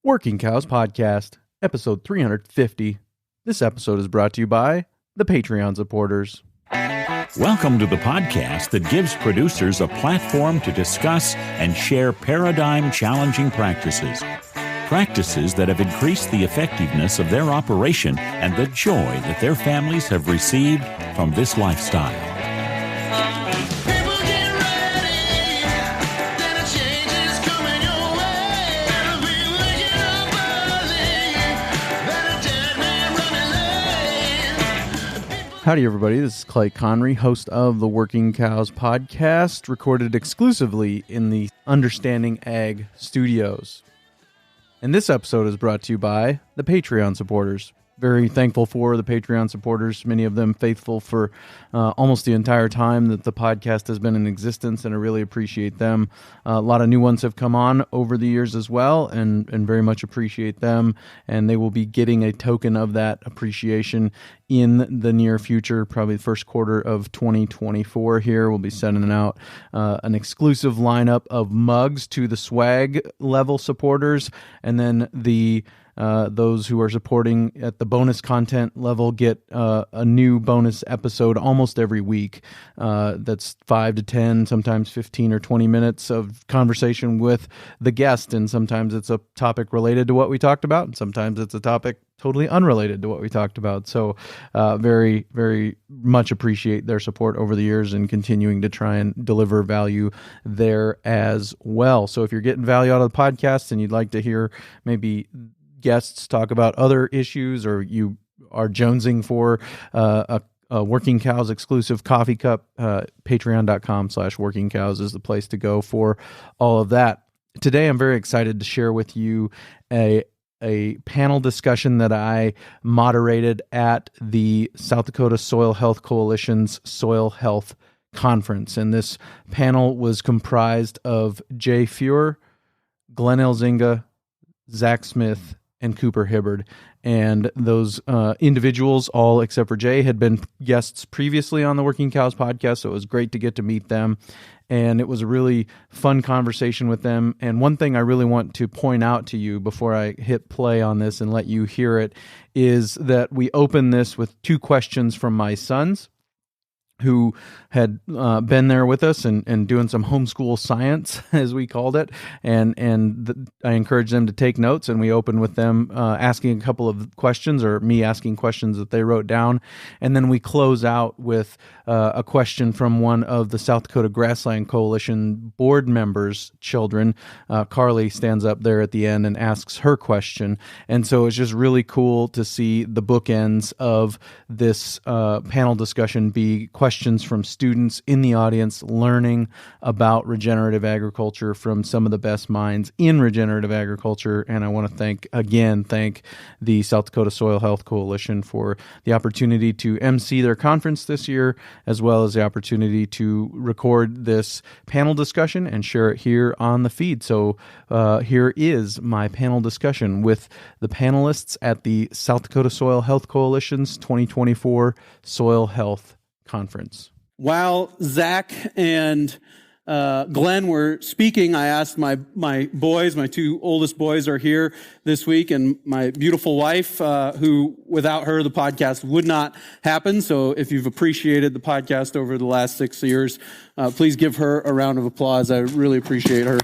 Working Cows Podcast, episode 350. This episode is brought to you by the Patreon supporters. Welcome to the podcast that gives producers a platform to discuss and share paradigm-challenging practices. Practices that have increased the effectiveness of their operation and the joy that their families have received from this lifestyle. Howdy, everybody. This is Clay Conry, host of the Working Cows Podcast, recorded exclusively in the Understanding Ag Studios. And this episode is brought to you by the Patreon supporters. Very thankful for the Patreon supporters, many of them faithful for almost the entire time that the podcast has been in existence, and I really appreciate them. A lot of new ones have come on over the years as well, and very much appreciate them, and they will be getting a token of that appreciation in the near future, probably the first quarter of 2024 here. We'll be sending out an exclusive lineup of mugs to the swag level supporters, and then those who are supporting at the bonus content level get a new bonus episode almost every week. That's 5 to 10, sometimes 15 or 20 minutes of conversation with the guest, and sometimes it's a topic related to what we talked about, and sometimes it's a topic totally unrelated to what we talked about. So very, very much appreciate their support over the years and continuing to try and deliver value there as well. So if you're getting value out of the podcast and you'd like to hear maybe guests talk about other issues, or you are jonesing for a Working Cows exclusive coffee cup, patreon.com/Working Cows is the place to go for all of that. Today, I'm very excited to share with you a panel discussion that I moderated at the South Dakota Soil Health Coalition's Soil Health Conference. And this panel was comprised of Jay Fuhrer, Glenn Elzinga, Zack Smith, and Cooper Hibbard. And those individuals, all except for Jay, had been guests previously on the Working Cows podcast, so it was great to get to meet them. And it was a really fun conversation with them. And one thing I really want to point out to you before I hit play on this and let you hear it is that we opened this with two questions from my sons, who had been there with us and doing some homeschool science, as we called it. And I encouraged them to take notes, and we opened with them asking a couple of questions, or me asking questions that they wrote down. And then we close out with a question from one of the South Dakota Grassland Coalition board members' children. Carly stands up there at the end and asks her question. And so it's just really cool to see the bookends of this panel discussion be questions from students in the audience learning about regenerative agriculture from some of the best minds in regenerative agriculture. And I want to thank the South Dakota Soil Health Coalition for the opportunity to MC their conference this year, as well as the opportunity to record this panel discussion and share it here on the feed. So here is my panel discussion with the panelists at the South Dakota Soil Health Coalition's 2024 Soil Health Conference. While Zach and Glenn were speaking, I asked my boys, my two oldest boys are here this week, and my beautiful wife, who without her, the podcast would not happen. So if you've appreciated the podcast over the last 6 years, please give her a round of applause. I really appreciate her.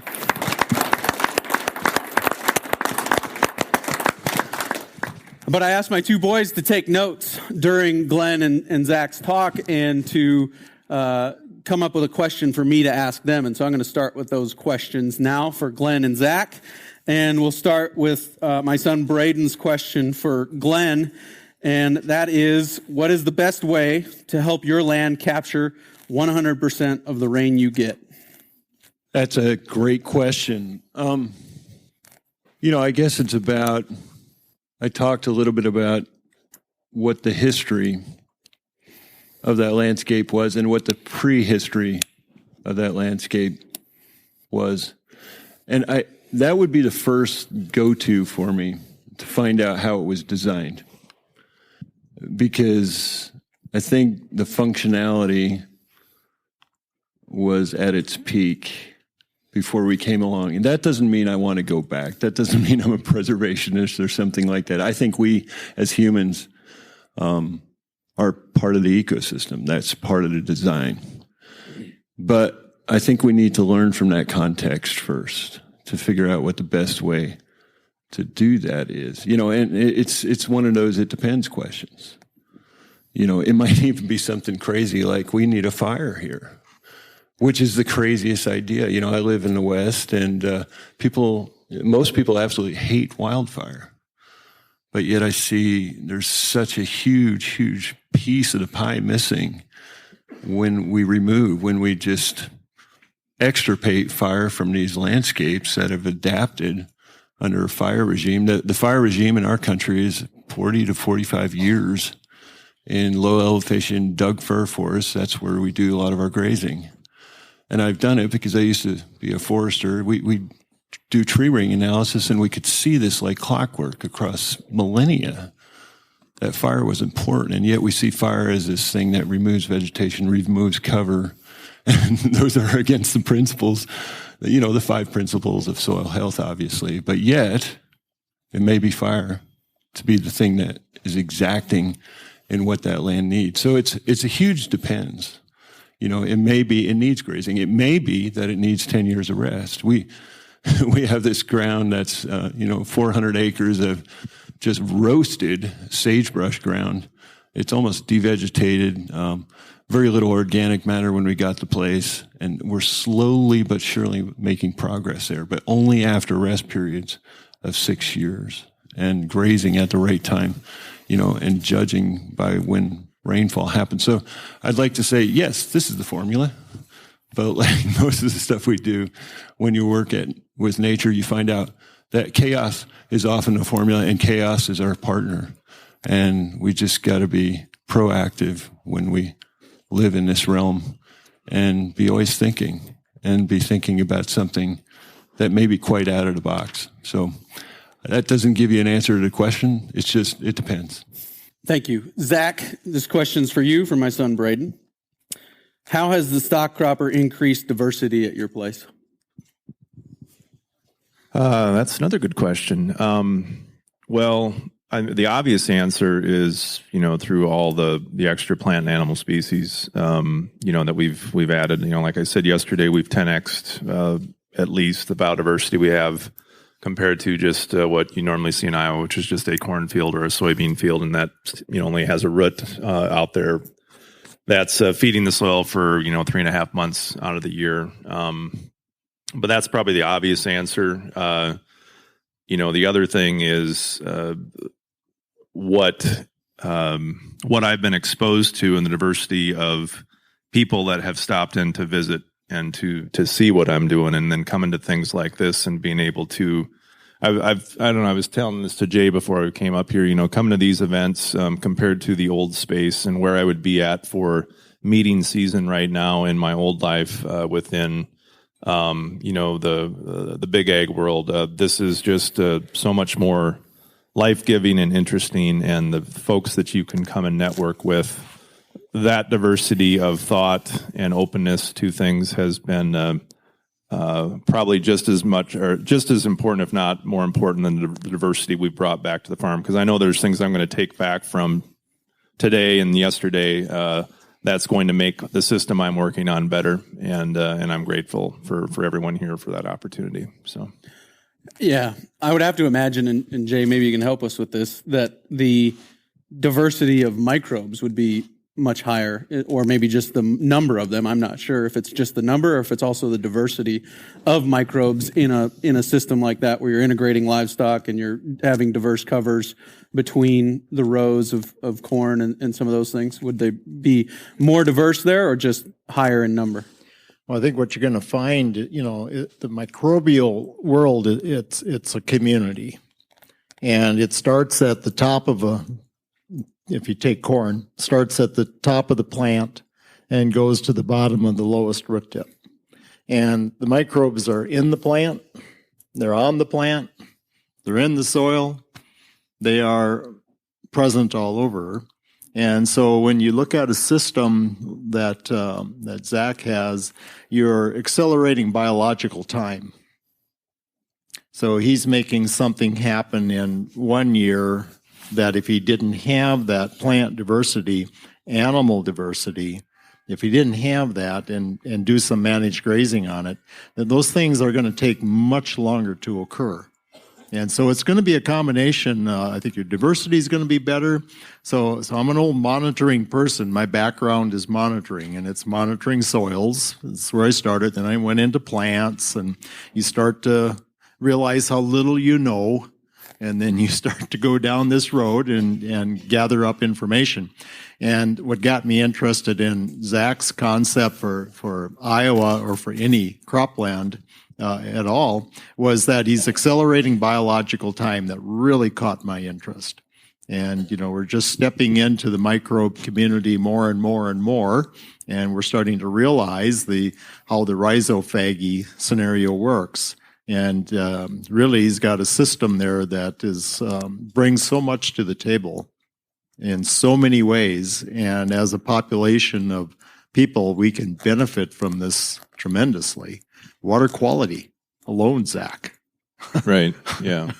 But I asked my two boys to take notes during Glenn and Zach's talk and to come up with a question for me to ask them. And so I'm going to start with those questions now for Glenn and Zach. And we'll start with my son Braden's question for Glenn. And that is, what is the best way to help your land capture 100% of the rain you get? That's a great question. I guess it's about... I talked a little bit about what the history of that landscape was and what the prehistory of that landscape was. And that would be the first go-to for me, to find out how it was designed. Because I think the functionality was at its peak before we came along. And that doesn't mean I want to go back. That doesn't mean I'm a preservationist or something like that. I think we, as humans, are part of the ecosystem. That's part of the design. But I think we need to learn from that context first to figure out what the best way to do that is. And it's one of those it depends questions. It might even be something crazy like we need a fire here, which is the craziest idea. I live in the West, and most people absolutely hate wildfire. But yet I see there's such a huge, huge piece of the pie missing when we just extirpate fire from these landscapes that have adapted under a fire regime. The fire regime in our country is 40 to 45 years in low elevation Doug fir forests. That's where we do a lot of our grazing. And I've done it because I used to be a forester. We do tree ring analysis, and we could see this like clockwork across millennia. That fire was important, and yet we see fire as this thing that removes vegetation, removes cover, and those are against the principles, the 5 principles of soil health, obviously. But yet, it may be fire to be the thing that is exacting in what that land needs. So it's a huge depends. It may be it needs grazing. It may be that it needs 10 years of rest. We have this ground that's 400 acres of just roasted sagebrush ground. It's almost devegetated, very little organic matter when we got the place, and we're slowly but surely making progress there, but only after rest periods of 6 years and grazing at the right time, and judging by when rainfall happens. So I'd like to say, yes, this is the formula, but like most of the stuff we do, when you work with nature, you find out that chaos is often the formula, and chaos is our partner. And we just got to be proactive when we live in this realm and be always thinking about something that may be quite out of the box. So that doesn't give you an answer to the question. It's just, it depends. Thank you. Zach, this question's for you, for my son, Braden. How has the stock cropper increased diversity at your place? That's another good question. The obvious answer is, through all the extra plant and animal species, that we've added. Like I said yesterday, we've 10x'd at least the biodiversity we have compared to just what you normally see in Iowa, which is just a cornfield or a soybean field, and that only has a root out there that's feeding the soil for 3.5 months out of the year. But that's probably the obvious answer. The other thing is what I've been exposed to in the diversity of people that have stopped in to visit and to see what I'm doing, and then coming to things like this and being able to. I was telling this to Jay before I came up here. Coming to these events compared to the old space and where I would be at for meeting season right now in my old life within. The big ag world. This is just so much more life-giving and interesting, and the folks that you can come and network with, that diversity of thought and openness to things has been probably just as much or just as important, if not more important, than the diversity we brought back to the farm. Because I know there's things I'm going to take back from today and yesterday that's going to make the system I'm working on better, and I'm grateful for everyone here for that opportunity. So, yeah, I would have to imagine, and Jay, maybe you can help us with this, that the diversity of microbes would be much higher, or maybe just the number of them. I'm not sure if it's just the number or if it's also the diversity of microbes in a system like that, where you're integrating livestock and you're having diverse covers between the rows of corn and some of those things. Would they be more diverse there, or just higher in number? Well, I think what you're going to find, the microbial world, it's a community, and it starts at the top of if you take corn, starts at the top of the plant and goes to the bottom of the lowest root tip. And the microbes are in the plant, they're on the plant, they're in the soil, they are present all over. And so when you look at a system that Zach has, you're accelerating biological time. So he's making something happen in 1 year that if he didn't have that plant diversity, animal diversity, if he didn't have that and do some managed grazing on it, then those things are going to take much longer to occur. And so it's going to be a combination. I think your diversity is going to be better. So I'm an old monitoring person. My background is monitoring, and it's monitoring soils. That's where I started. Then I went into plants, and you start to realize how little you know, and then you start to go down this road and gather up information. And what got me interested in Zach's concept for Iowa or for any cropland at all was that he's accelerating biological time. That really caught my interest. And, we're just stepping into the microbe community more and more and more, and we're starting to realize how the rhizophagy scenario works. And really, he's got a system there that brings so much to the table in so many ways. And as a population of people, we can benefit from this tremendously. Water quality alone, Zach. Right. Yeah.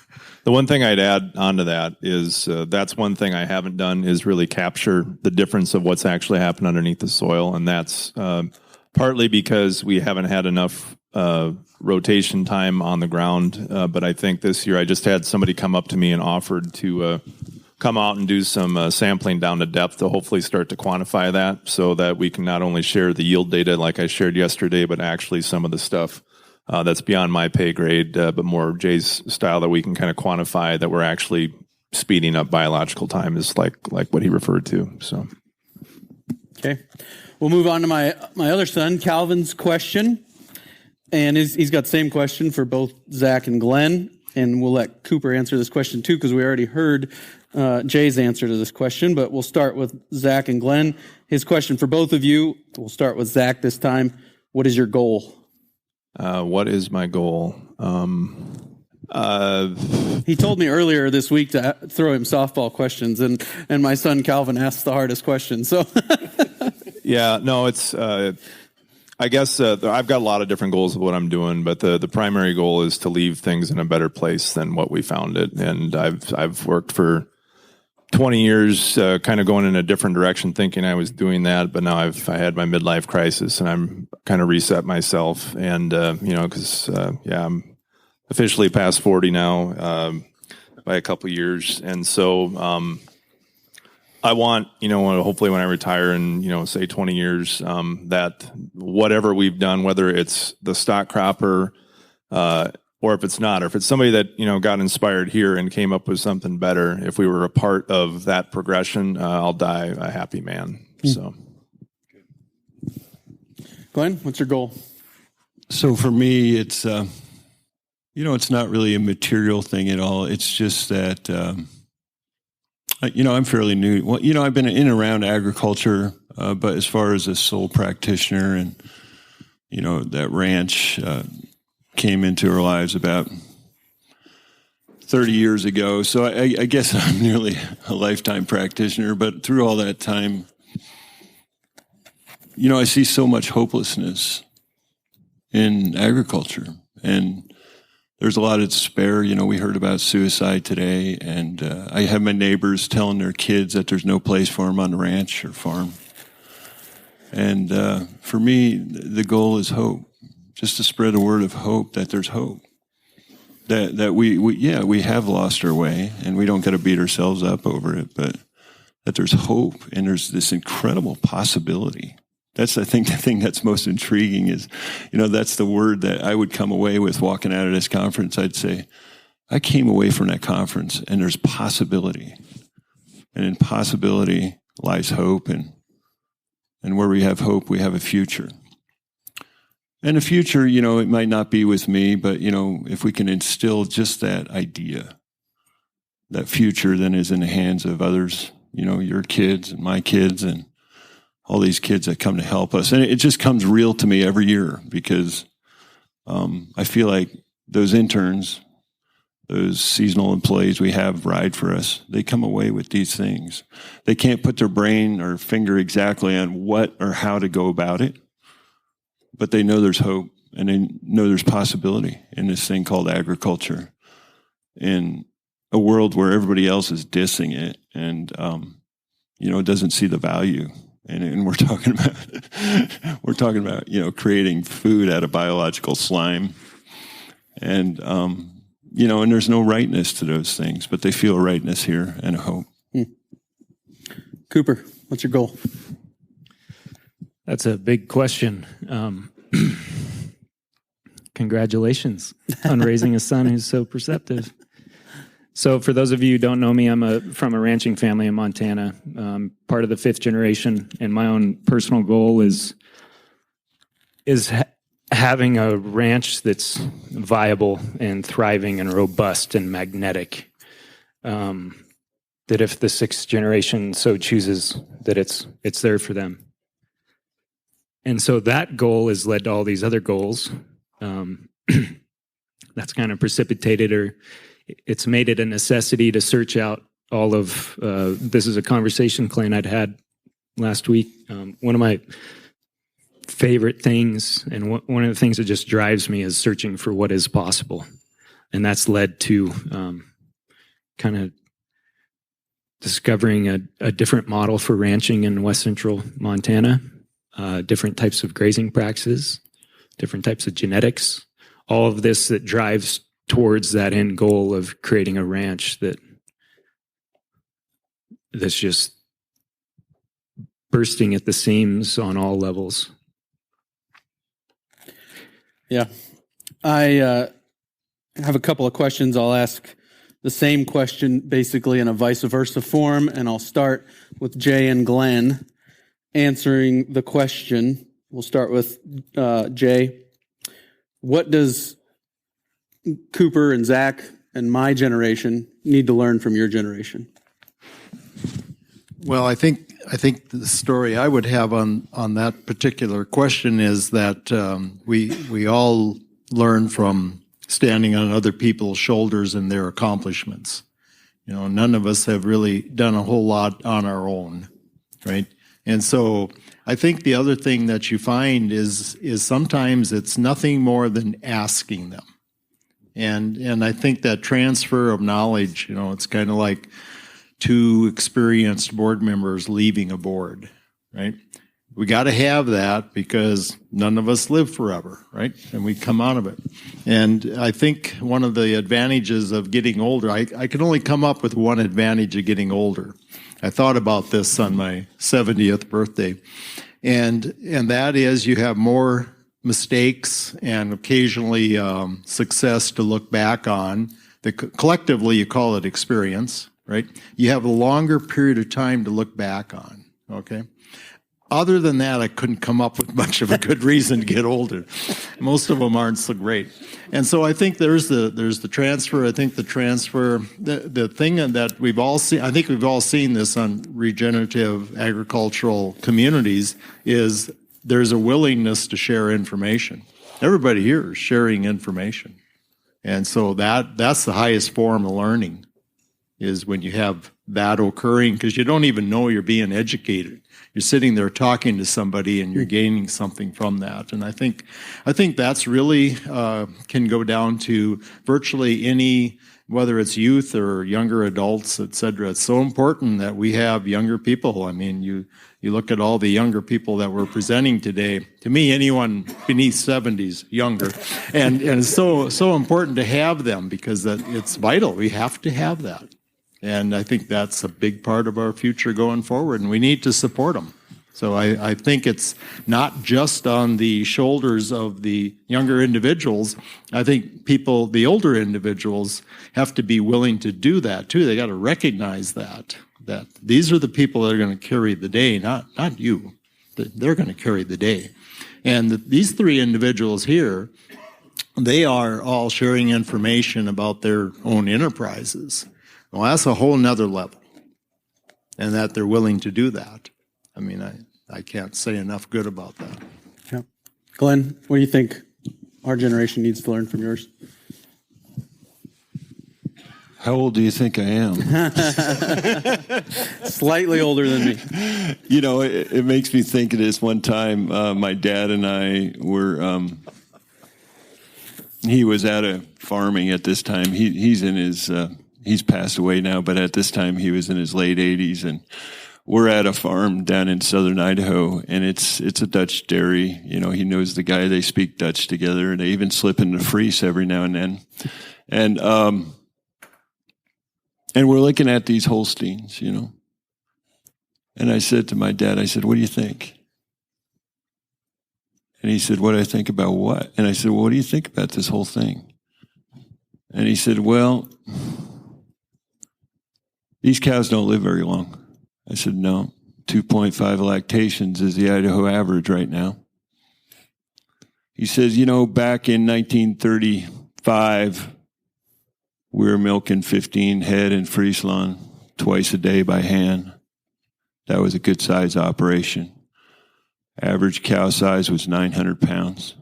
The one thing I'd add onto that is that's one thing I haven't done is really capture the difference of what's actually happened underneath the soil. And that's partly because we haven't had enough rotation time on the ground. But I think this year I just had somebody come up to me and offered to come out and do some sampling down to depth to hopefully start to quantify that so that we can not only share the yield data like I shared yesterday, but actually some of the stuff that's beyond my pay grade, but more Jay's style that we can kind of quantify that we're actually speeding up biological time is like what he referred to. So, okay. We'll move on to my other son, Calvin's question. And he's got the same question for both Zach and Glenn. And we'll let Cooper answer this question too, because we already heard Jay's answer to this question. But we'll start with Zach and Glenn. His question for both of you, we'll start with Zach this time. What is your goal? What is my goal? He told me earlier this week to throw him softball questions, and my son Calvin asked the hardest question. So, yeah, no, it's. I guess I've got a lot of different goals of what I'm doing, but the primary goal is to leave things in a better place than what we found it. And I've worked for 20 years, kind of going in a different direction, thinking I was doing that, but now I had my midlife crisis, and I'm kind of reset myself, and because I'm officially past 40 now by a couple of years, and so I want hopefully when I retire in say 20 years, that whatever we've done, whether it's the stock cropper or if it's not, or if it's somebody that got inspired here and came up with something better, if we were a part of that progression, I'll die a happy man. So, Glenn, what's your goal? So for me, it's it's not really a material thing at all. It's just that I'm fairly new. Well, I've been in and around agriculture, but as far as a sole practitioner, and that ranch came into our lives about 30 years ago. So I guess I'm nearly a lifetime practitioner, but through all that time, I see so much hopelessness in agriculture, and there's a lot of despair. We heard about suicide today, and I have my neighbors telling their kids that there's no place for them on the ranch or farm. And for me, the goal is hope. Just to spread a word of hope that there's hope, that we have lost our way, and we don't got to beat ourselves up over it, but that there's hope and there's this incredible possibility. That's, I think, the thing that's most intriguing is, that's the word that I would come away with walking out of this conference. I'd say, I came away from that conference and there's possibility, and in possibility lies hope, and where we have hope, we have a future. And the future, it might not be with me, but, if we can instill just that idea, that future then is in the hands of others, your kids and my kids and all these kids that come to help us. And it just comes real to me every year because I feel like those interns, those seasonal employees we have ride for us, they come away with these things. They can't put their brain or finger exactly on what or how to go about it, but they know there's hope and they know there's possibility in this thing called agriculture in a world where everybody else is dissing it and, doesn't see the value. And we're talking about, creating food out of biological slime. And, and there's no rightness to those things, but they feel a rightness here and a hope. Cooper, what's your goal? That's a big question. Congratulations on raising a son who's so perceptive. So for those of you who don't know me, I'm from a ranching family in Montana, part of the 5th generation, and my own personal goal is having a ranch that's viable and thriving and robust and magnetic. That if the 6th generation so chooses, that it's there for them. And so that goal has led to all these other goals. That's kind of precipitated, or it's made it a necessity to search out all of, this is a conversation Glenn I'd had last week. One of my favorite things, and one of the things that just drives me, is searching for what is possible. And that's led to kind of discovering a different model for ranching in West Central Montana, different types of grazing practices, different types of genetics, all of this that drives towards that end goal of creating a ranch that's just bursting at the seams on all levels. Yeah. I have a couple of questions. I'll ask the same question basically in a vice versa form, and I'll start with Jay and Glenn answering the question. We'll start with Jay. What does Cooper and Zach and my generation need to learn from your generation? Well, I think the story I would have on that particular question is that we all learn from standing on other people's shoulders and their accomplishments. None of us have really done a whole lot on our own, right? And so I think the other thing that you find is sometimes it's nothing more than asking them. And I think that transfer of knowledge, it's kind of like two experienced board members leaving a board, right? We got to have that because none of us live forever, right? And we come out of it. And I think one of the advantages of getting older, I can only come up with one advantage of getting older. I thought about this on my 70th birthday. And that is you have more mistakes and occasionally success to look back on. Collectively, you call it experience, right? You have a longer period of time to look back on, okay? Other than that, I couldn't come up with much of a good reason to get older. Most of them aren't so great. And so I think there's the transfer. I think the transfer, the thing that we've all seen, I think we've all seen this on regenerative agricultural communities, is there's a willingness to share information. Everybody here is sharing information. And so that's the highest form of learning, is when you have that occurring, because you don't even know you're being educated. You're sitting there talking to somebody and you're gaining something from that. And I think that's really can go down to virtually any, whether it's youth or younger adults, et cetera. It's so important that we have younger people. I mean, you look at all the younger people that we're presenting today. To me, anyone beneath 70 is younger. And it's so important to have them because it's vital. We have to have that. And I think that's a big part of our future going forward, and we need to support them. So I think it's not just on the shoulders of the younger individuals. I think the older individuals have to be willing to do that too. They got to recognize that these are the people that are going to carry the day, not you. They're going to carry the day. And these three individuals here, they are all sharing information about their own enterprises. Well, that's a whole nother level, and that they're willing to do that. I mean, I can't say enough good about that. Yeah. Glenn, what do you think our generation needs to learn from yours? How old do you think I am? Slightly older than me. You know, it makes me think of this one time. My dad and I were, he was out of farming at this time. He's in his, he's passed away now, but at this time he was in his late 80s, and we're at a farm down in southern Idaho, and it's a Dutch dairy. You know, he knows the guy. They speak Dutch together, and they even slip into Fries every now and then. And we're looking at these Holsteins, you know. And I said to my dad, I said, what do you think? And he said, what do I think about what? And I said, well, what do you think about this whole thing? And he said, well, these cows don't live very long. I said, no, 2.5 lactations is the Idaho average right now. He says, you know, back in 1935, we were milking 15 head in Friesland twice a day by hand. That was a good size operation. Average cow size was 900 pounds.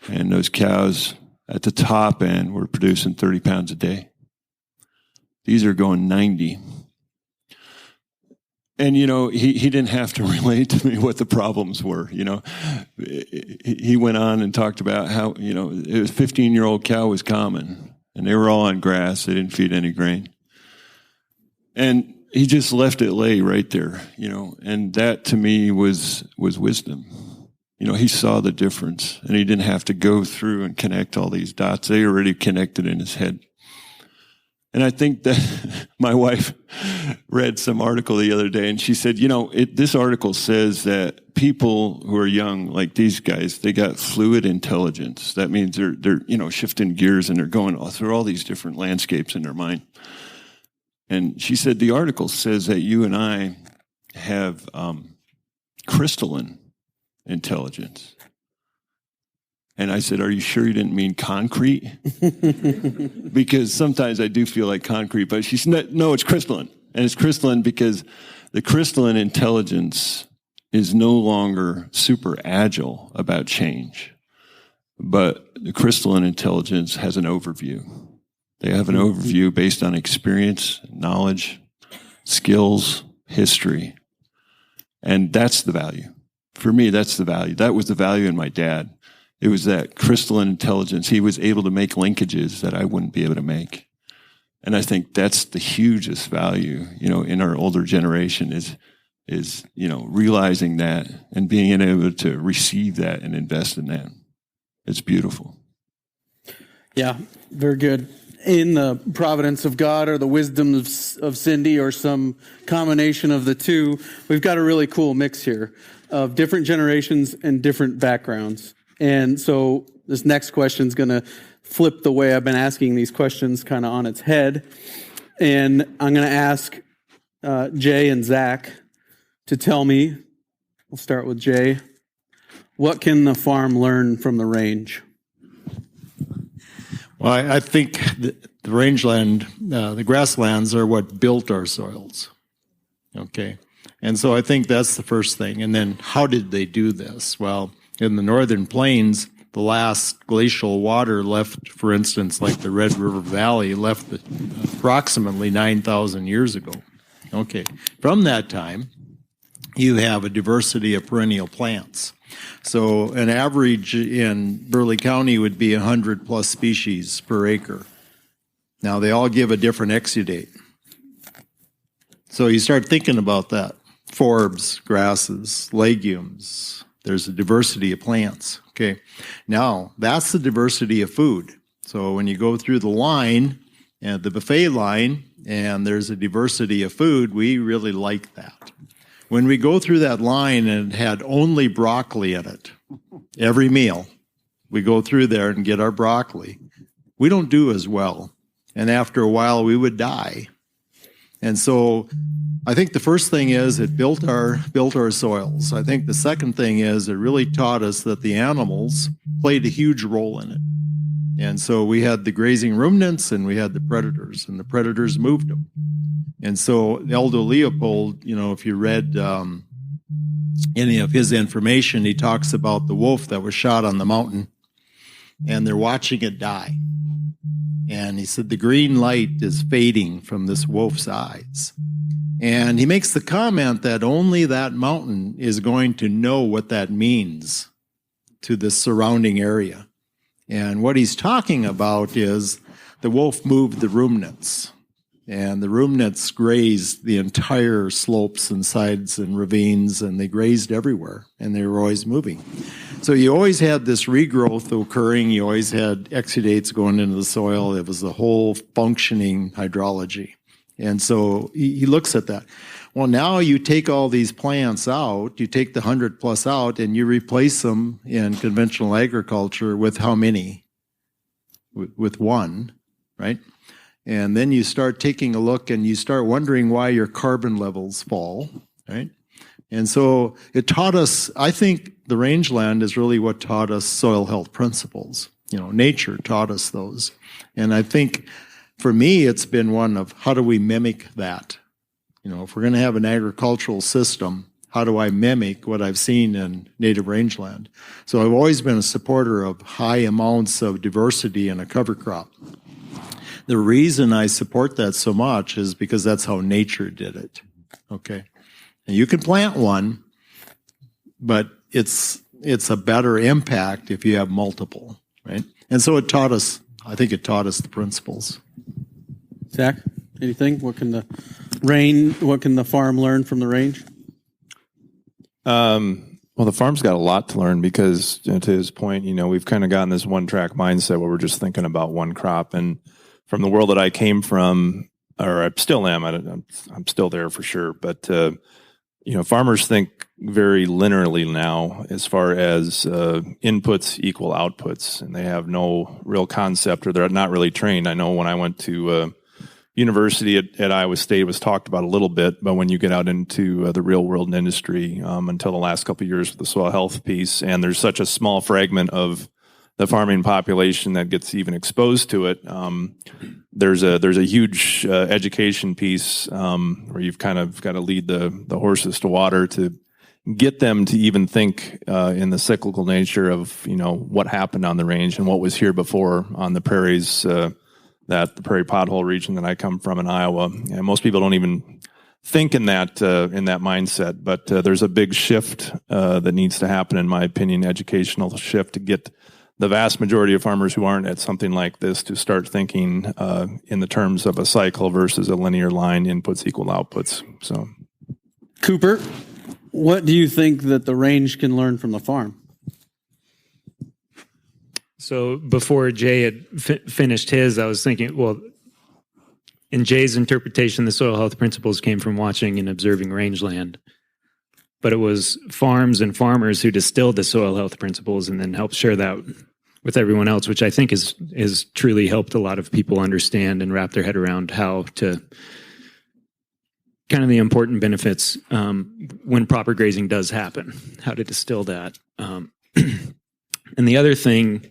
And those cows at the top end were producing 30 pounds a day. These are going 90. And, you know, he didn't have to relate to me what the problems were, you know. He went on and talked about how, you know, it was 15-year-old cow was common. And they were all on grass. They didn't feed any grain. And he just left it lay right there, you know. And that, to me, was wisdom. You know, he saw the difference. And he didn't have to go through and connect all these dots. They already connected in his head. And I think that my wife read some article the other day, and she said, you know, this article says that people who are young, like these guys, they got fluid intelligence. That means they're you know, shifting gears and they're going through all these different landscapes in their mind. And she said, the article says that you and I have crystalline intelligence. And I said, are you sure you didn't mean concrete? Because sometimes I do feel like concrete. But she said, no, it's crystalline. And it's crystalline because the crystalline intelligence is no longer super agile about change. But the crystalline intelligence has an overview. They have an overview based on experience, knowledge, skills, history. And that's the value. For me, that's the value. That was the value in my dad. It was that crystalline intelligence. He was able to make linkages that I wouldn't be able to make. And I think that's the hugest value, you know, in our older generation is, you know, realizing that and being able to receive that and invest in that. It's beautiful. Yeah, very good. In the providence of God or the wisdom of Cindy or some combination of the two, we've got a really cool mix here of different generations and different backgrounds. And so this next question is going to flip the way I've been asking these questions kind of on its head. And I'm going to ask Jay and Zach to tell me, we'll start with Jay, what can the farm learn from the range? Well, I think the rangeland, the grasslands are what built our soils. Okay. And so I think that's the first thing. And then how did they do this? Well, in the northern plains, the last glacial water left, for instance, like the Red River Valley, left approximately 9,000 years ago. Okay. From that time, you have a diversity of perennial plants. So an average in Burleigh County would be 100 plus species per acre. Now, they all give a different exudate. So you start thinking about that. Forbs, grasses, legumes. There's a diversity of plants. Okay. Now, that's the diversity of food. So when you go through the line, the buffet line, and there's a diversity of food, we really like that. When we go through that line and it had only broccoli in it, every meal, we go through there and get our broccoli, we don't do as well. And after a while, we would die. And so I think the first thing is it built our soils. I think the second thing is it really taught us that the animals played a huge role in it. And so we had the grazing ruminants and we had the predators, and the predators moved them. And so Aldo Leopold, you know, if you read any of his information, he talks about the wolf that was shot on the mountain, and they're watching it die. And he said, the green light is fading from this wolf's eyes. And he makes the comment that only that mountain is going to know what that means to the surrounding area. And what he's talking about is the wolf moved the ruminants. And the ruminants grazed the entire slopes and sides and ravines, and they grazed everywhere, and they were always moving. So you always had this regrowth occurring. You always had exudates going into the soil. It was the whole functioning hydrology. And so he looks at that. Well, now you take all these plants out, you take the 100 plus out, and you replace them in conventional agriculture with how many? With one, right? And then you start taking a look and you start wondering why your carbon levels fall, right? And so it taught us, I think the rangeland is really what taught us soil health principles. Nature taught us those. And I think for me, it's been one of how do we mimic that? If we're going to have an agricultural system, how do I mimic what I've seen in native rangeland? So I've always been a supporter of high amounts of diversity in a cover crop. The reason I support that so much is because that's how nature did it. Okay. And you can plant one, but it's a better impact if you have multiple, right? And so I think it taught us the principles. Zach, anything? What can the farm learn from the range? Well, the farm's got a lot to learn because, to his point, we've kind of gotten this one-track mindset where we're just thinking about one crop. And from the world that I came from, or I still am, I'm still there for sure. But farmers think very linearly now, as far as inputs equal outputs, and they have no real concept, or they're not really trained. I know when I went to university at Iowa State, it was talked about a little bit, but when you get out into the real world industry, until the last couple of years with the soil health piece, and there's such a small fragment of the farming population that gets even exposed to it, there's a huge education piece where you've kind of got to lead the horses to water to get them to even think in the cyclical nature of what happened on the range and what was here before on the prairies, the prairie pothole region that I come from in Iowa. And most people don't even think in that mindset, but there's a big shift that needs to happen, in my opinion, educational shift to get the vast majority of farmers who aren't at something like this to start thinking in the terms of a cycle versus a linear line, inputs equal outputs. So, Cooper, what do you think that the range can learn from the farm? So before Jay had finished his, I was thinking, well, in Jay's interpretation, the soil health principles came from watching and observing rangeland. But it was farms and farmers who distilled the soil health principles and then helped share that with everyone else, which I think has truly helped a lot of people understand and wrap their head around how to kind of the important benefits when proper grazing does happen, how to distill that. And the other thing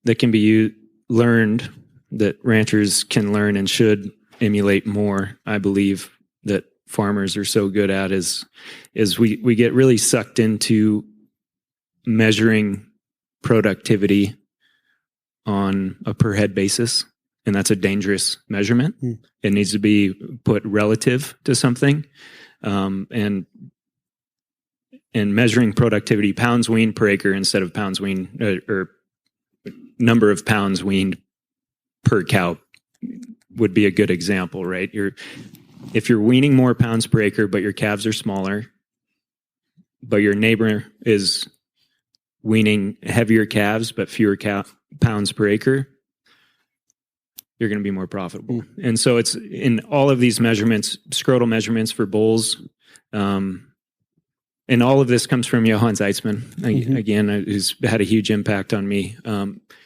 that can be learned, that ranchers can learn and should emulate more, I believe, that farmers are so good at is we get really sucked into measuring productivity on a per head basis, and that's a dangerous measurement. It needs to be put relative to something, and measuring productivity pounds weaned per acre instead of pounds weaned or number of pounds weaned per cow would be a good example, right? If you're weaning more pounds per acre, but your calves are smaller, but your neighbor is weaning heavier calves, but fewer pounds per acre, you're going to be more profitable. And so it's in all of these measurements, scrotal measurements for bulls, and all of this comes from Johann Zeitzman, again, who's had a huge impact on me.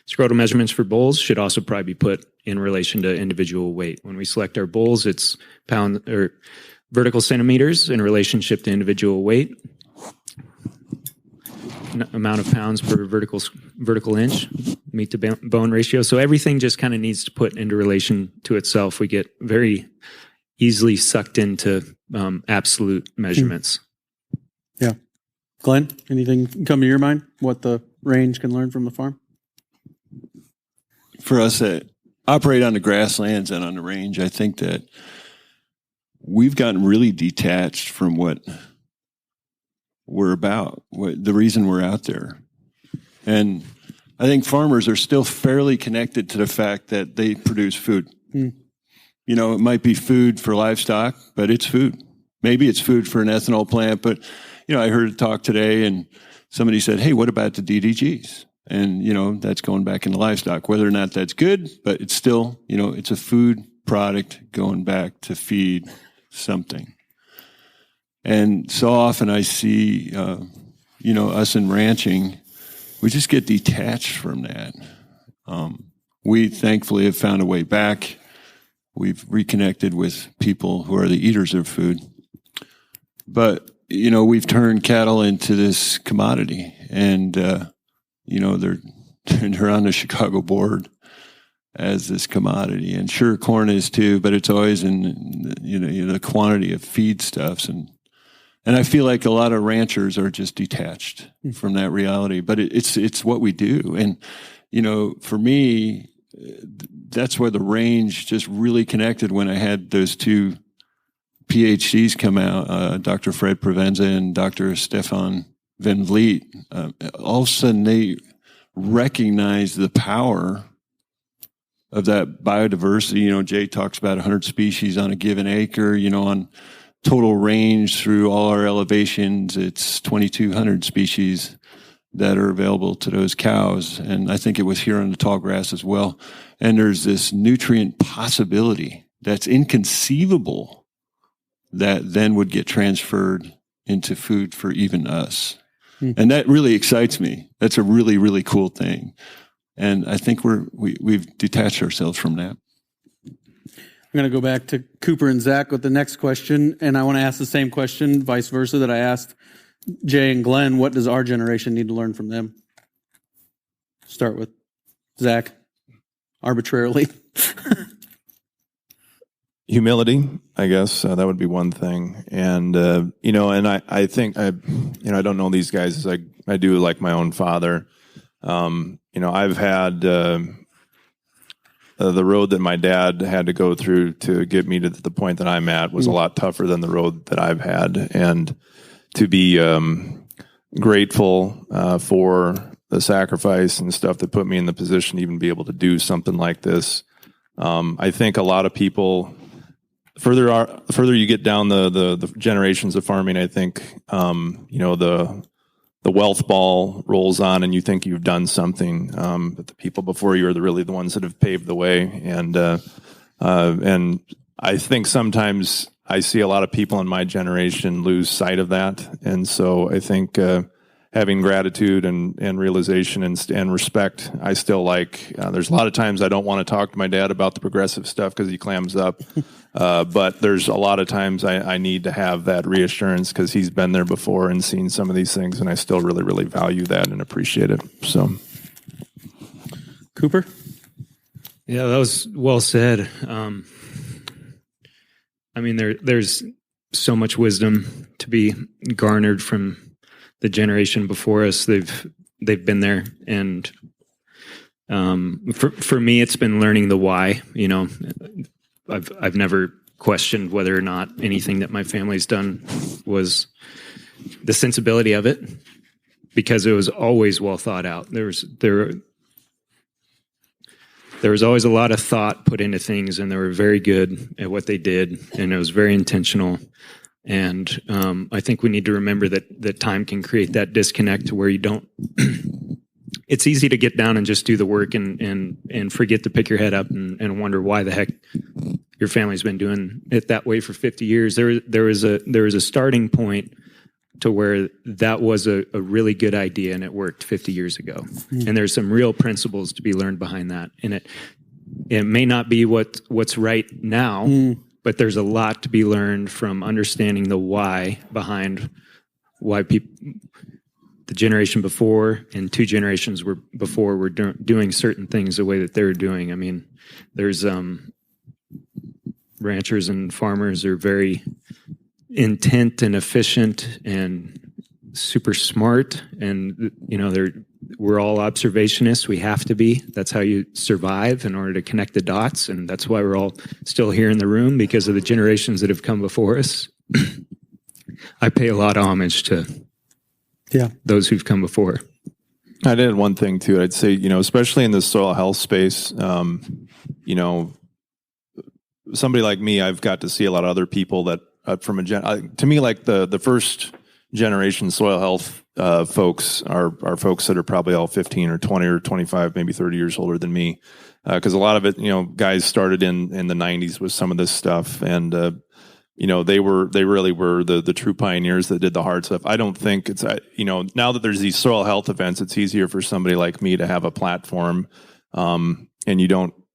Scrotal measurements for bulls should also probably be put in relation to individual weight. When we select our bulls, it's pound or vertical centimeters in relationship to individual weight, amount of pounds per vertical inch, meat to bone ratio. So everything just kind of needs to put into relation to itself. We get very easily sucked into absolute measurements. Yeah. Glenn, anything come to your mind? What the range can learn from the farm? For us at operate on the grasslands and on the range, I think that we've gotten really detached from what we're about, the reason we're out there. And I think farmers are still fairly connected to the fact that they produce food. You know, it might be food for livestock, but it's food. Maybe it's food for an ethanol plant, but, you know, I heard a talk today and somebody said, hey, what about the DDGs? And, you know, that's going back into livestock, whether or not that's good, but it's still, you know, it's a food product going back to feed something. And so often I see, you know, us in ranching, we just get detached from that. We thankfully have found a way back. We've reconnected with people who are the eaters of food. But, you know, we've turned cattle into this commodity. And, you know, they're on the Chicago board as this commodity. And sure, corn is too, but it's always in, you know, the quantity of feedstuffs. And I feel like a lot of ranchers are just detached from that reality. But it's what we do. And, you know, for me, that's where the range just really connected when I had those two PhDs come out, Dr. Fred Provenza and Dr. Stefan Van Vliet. All of a sudden, they recognized the power of that biodiversity. You know, Jay talks about 100 species on a given acre, you know, on total range through all our elevations, it's 2,200 species that are available to those cows. And I think it was here on the tall grass as well. And there's this nutrient possibility that's inconceivable that then would get transferred into food for even us. And that really excites me. That's a really, really cool thing. And I think we've detached ourselves from that. I'm going to go back to Cooper and Zach with the next question. And I want to ask the same question, vice versa, that I asked Jay and Glenn. What does our generation need to learn from them? Start with Zach, arbitrarily. Humility, I guess, that would be one thing. And, you know, and I think, I don't know these guys as I do like my own father. You know, I've had the road that my dad had to go through to get me to the point that I'm at was a lot tougher than the road that I've had. And to be grateful for the sacrifice and stuff that put me in the position to even be able to do something like this. I think a lot of people, further you get down the generations of farming, I think, you know, the wealth ball rolls on and you think you've done something, but the people before you are really the ones that have paved the way. And I think sometimes I see a lot of people in my generation lose sight of that. And so I think having gratitude and realization and respect, I still like. There's a lot of times I don't want to talk to my dad about the progressive stuff because he clams up. But there's a lot of times I need to have that reassurance because he's been there before and seen some of these things, and I still really, really value that and appreciate it. So, Cooper? Yeah, that was well said. I mean, there's so much wisdom to be garnered from the generation before us. They've been there, and for me, it's been learning the why. You know, I've never questioned whether or not anything that my family's done was the sensibility of it, because it was always well thought out. There was always a lot of thought put into things, and they were very good at what they did, and it was very intentional. And I think we need to remember that time can create that disconnect to where you don't. It's easy to get down and just do the work and forget to pick your head up and wonder why the heck your family's been doing it that way for 50 years. There was a starting point to where that was a really good idea and it worked 50 years ago. And there's some real principles to be learned behind that. And it may not be what's right now, but there's a lot to be learned from understanding the why behind why people, the generation before and two generations before were doing certain things the way that they were doing. I mean, there's ranchers and farmers are very intent and efficient and super smart, and you know we're all observationists. We have to be. That's how you survive in order to connect the dots. And that's why we're all still here in the room, because of the generations that have come before us. I pay a lot of homage to those who've come before. I'd add one thing too. I'd say, especially in the soil health space, somebody like me, I've got to see a lot of other people that to me, like the first generation soil health folks are folks that are probably all 15 or 20 or 25, maybe 30 years older than me. Because a lot of it, guys started in the 90s with some of this stuff, and they really were the true pioneers that did the hard stuff. I don't think it's now that there's these soil health events, it's easier for somebody like me to have a platform, and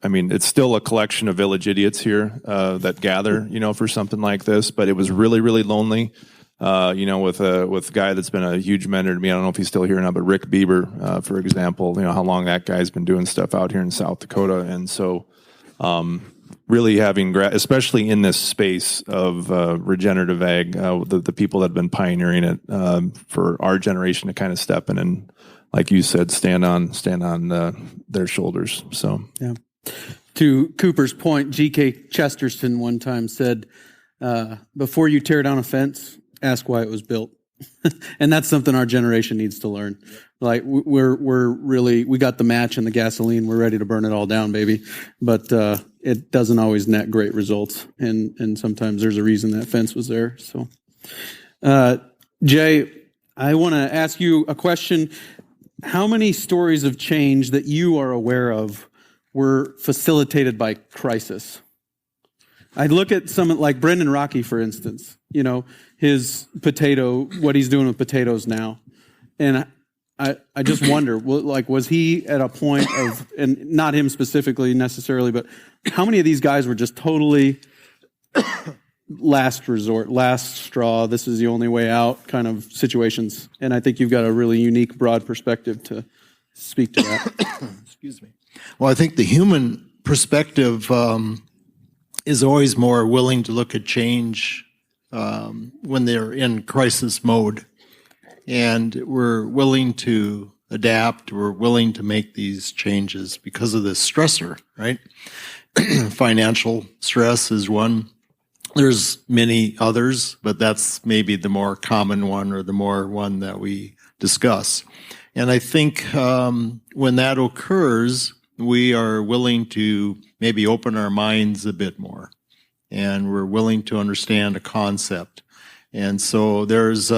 it's still a collection of village idiots here that gather, for something like this. But it was really, really lonely, with a guy that's been a huge mentor to me. I don't know if he's still here or not, but Rick Bieber, for example, how long that guy's been doing stuff out here in South Dakota. And so really having, especially in this space of regenerative ag, the people that have been pioneering it for our generation to kind of step in and, like you said, stand on their shoulders. So, yeah. To Cooper's point, G.K. Chesterton one time said, before you tear down a fence, ask why it was built. And that's something our generation needs to learn. Like we got the match and the gasoline. We're ready to burn it all down, baby. But it doesn't always net great results. And sometimes there's a reason that fence was there. So, Jay, I want to ask you a question. How many stories of change that you are aware of were facilitated by crisis? I look at some like Brendan Rocky, for instance, his what he's doing with potatoes now. And I just wonder, was he at a point of, and not him specifically necessarily, but how many of these guys were just totally last resort, last straw, this is the only way out kind of situations? And I think you've got a really unique, broad perspective to speak to that. Excuse me. Well, I think the human perspective is always more willing to look at change when they're in crisis mode. And we're willing to adapt. We're willing to make these changes because of this stressor, right? Financial stress is one. There's many others, but that's maybe the more common one, or the more one that we discuss. And I think when that occurs, we are willing to maybe open our minds a bit more, and we're willing to understand a concept. And so there's,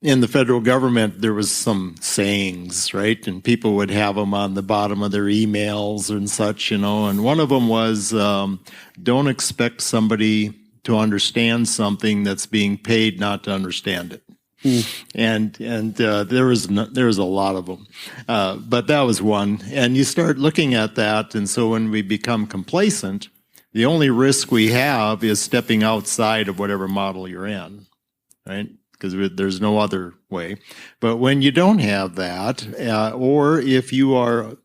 in the federal government, there was some sayings, right? And people would have them on the bottom of their emails and such, and one of them was, don't expect somebody to understand something that's being paid not to understand it. And there was a lot of them, but that was one. And you start looking at that, and so when we become complacent, the only risk we have is stepping outside of whatever model you're in, right? Because there's no other way. But when you don't have that, or if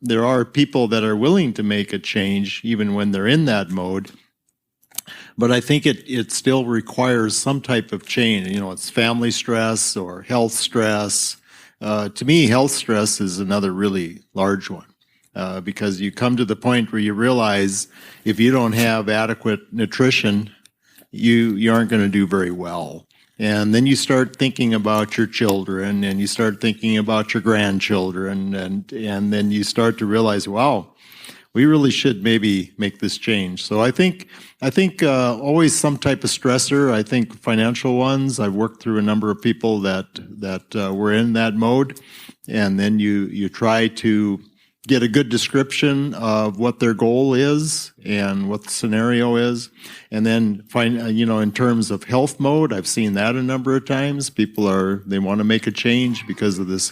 there are people that are willing to make a change even when they're in that mode. But I think it still requires some type of change. It's family stress or health stress. To me, health stress is another really large one, because you come to the point where you realize if you don't have adequate nutrition, you aren't going to do very well. And then you start thinking about your children, and you start thinking about your grandchildren, and then you start to realize, wow, we really should maybe make this change. So I think always some type of stressor. I think financial ones. I've worked through a number of people that were in that mode, and then you try to get a good description of what their goal is and what the scenario is, and then find in terms of health mode. I've seen that a number of times. People they want to make a change because of this.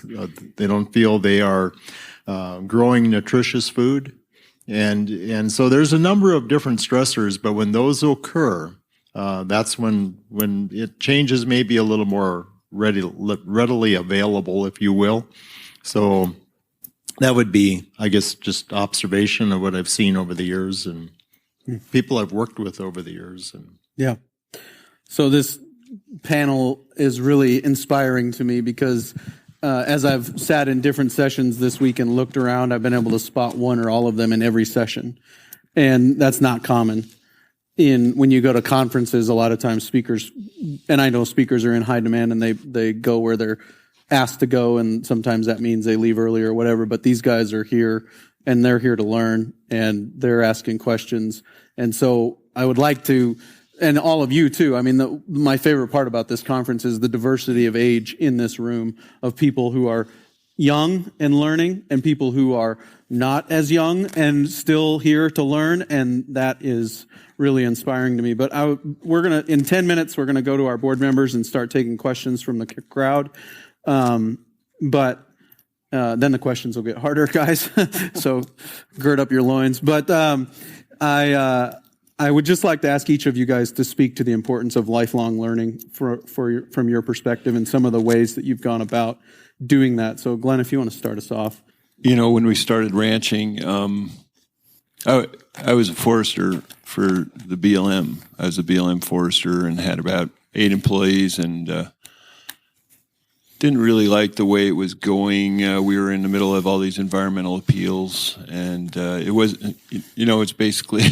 They don't feel they are growing nutritious food. And so there's a number of different stressors, but when those occur, that's when it changes maybe a little more readily available, if you will. So that would be, I guess, just observation of what I've seen over the years and people I've worked with over the years. And yeah. So this panel is really inspiring to me because as I've sat in different sessions this week and looked around, I've been able to spot one or all of them in every session. And that's not common. When you go to conferences, a lot of times speakers, and I know speakers are in high demand and they go where they're asked to go, and sometimes that means they leave early or whatever, but these guys are here and they're here to learn and they're asking questions. And so I would like to, and all of you too, I mean, my favorite part about this conference is the diversity of age in this room, of people who are young and learning and people who are not as young and still here to learn, and that is really inspiring to me. But in 10 minutes, we're gonna go to our board members and start taking questions from the crowd. But then the questions will get harder, guys. So gird up your loins. But I would just like to ask each of you guys to speak to the importance of lifelong learning from your perspective and some of the ways that you've gone about doing that. So Glenn, if you want to start us off. You know, when we started ranching, I was a forester for the BLM. I was a BLM forester and had about 8 employees, and didn't really like the way it was going. We were in the middle of all these environmental appeals, and it was, you know, it's basically,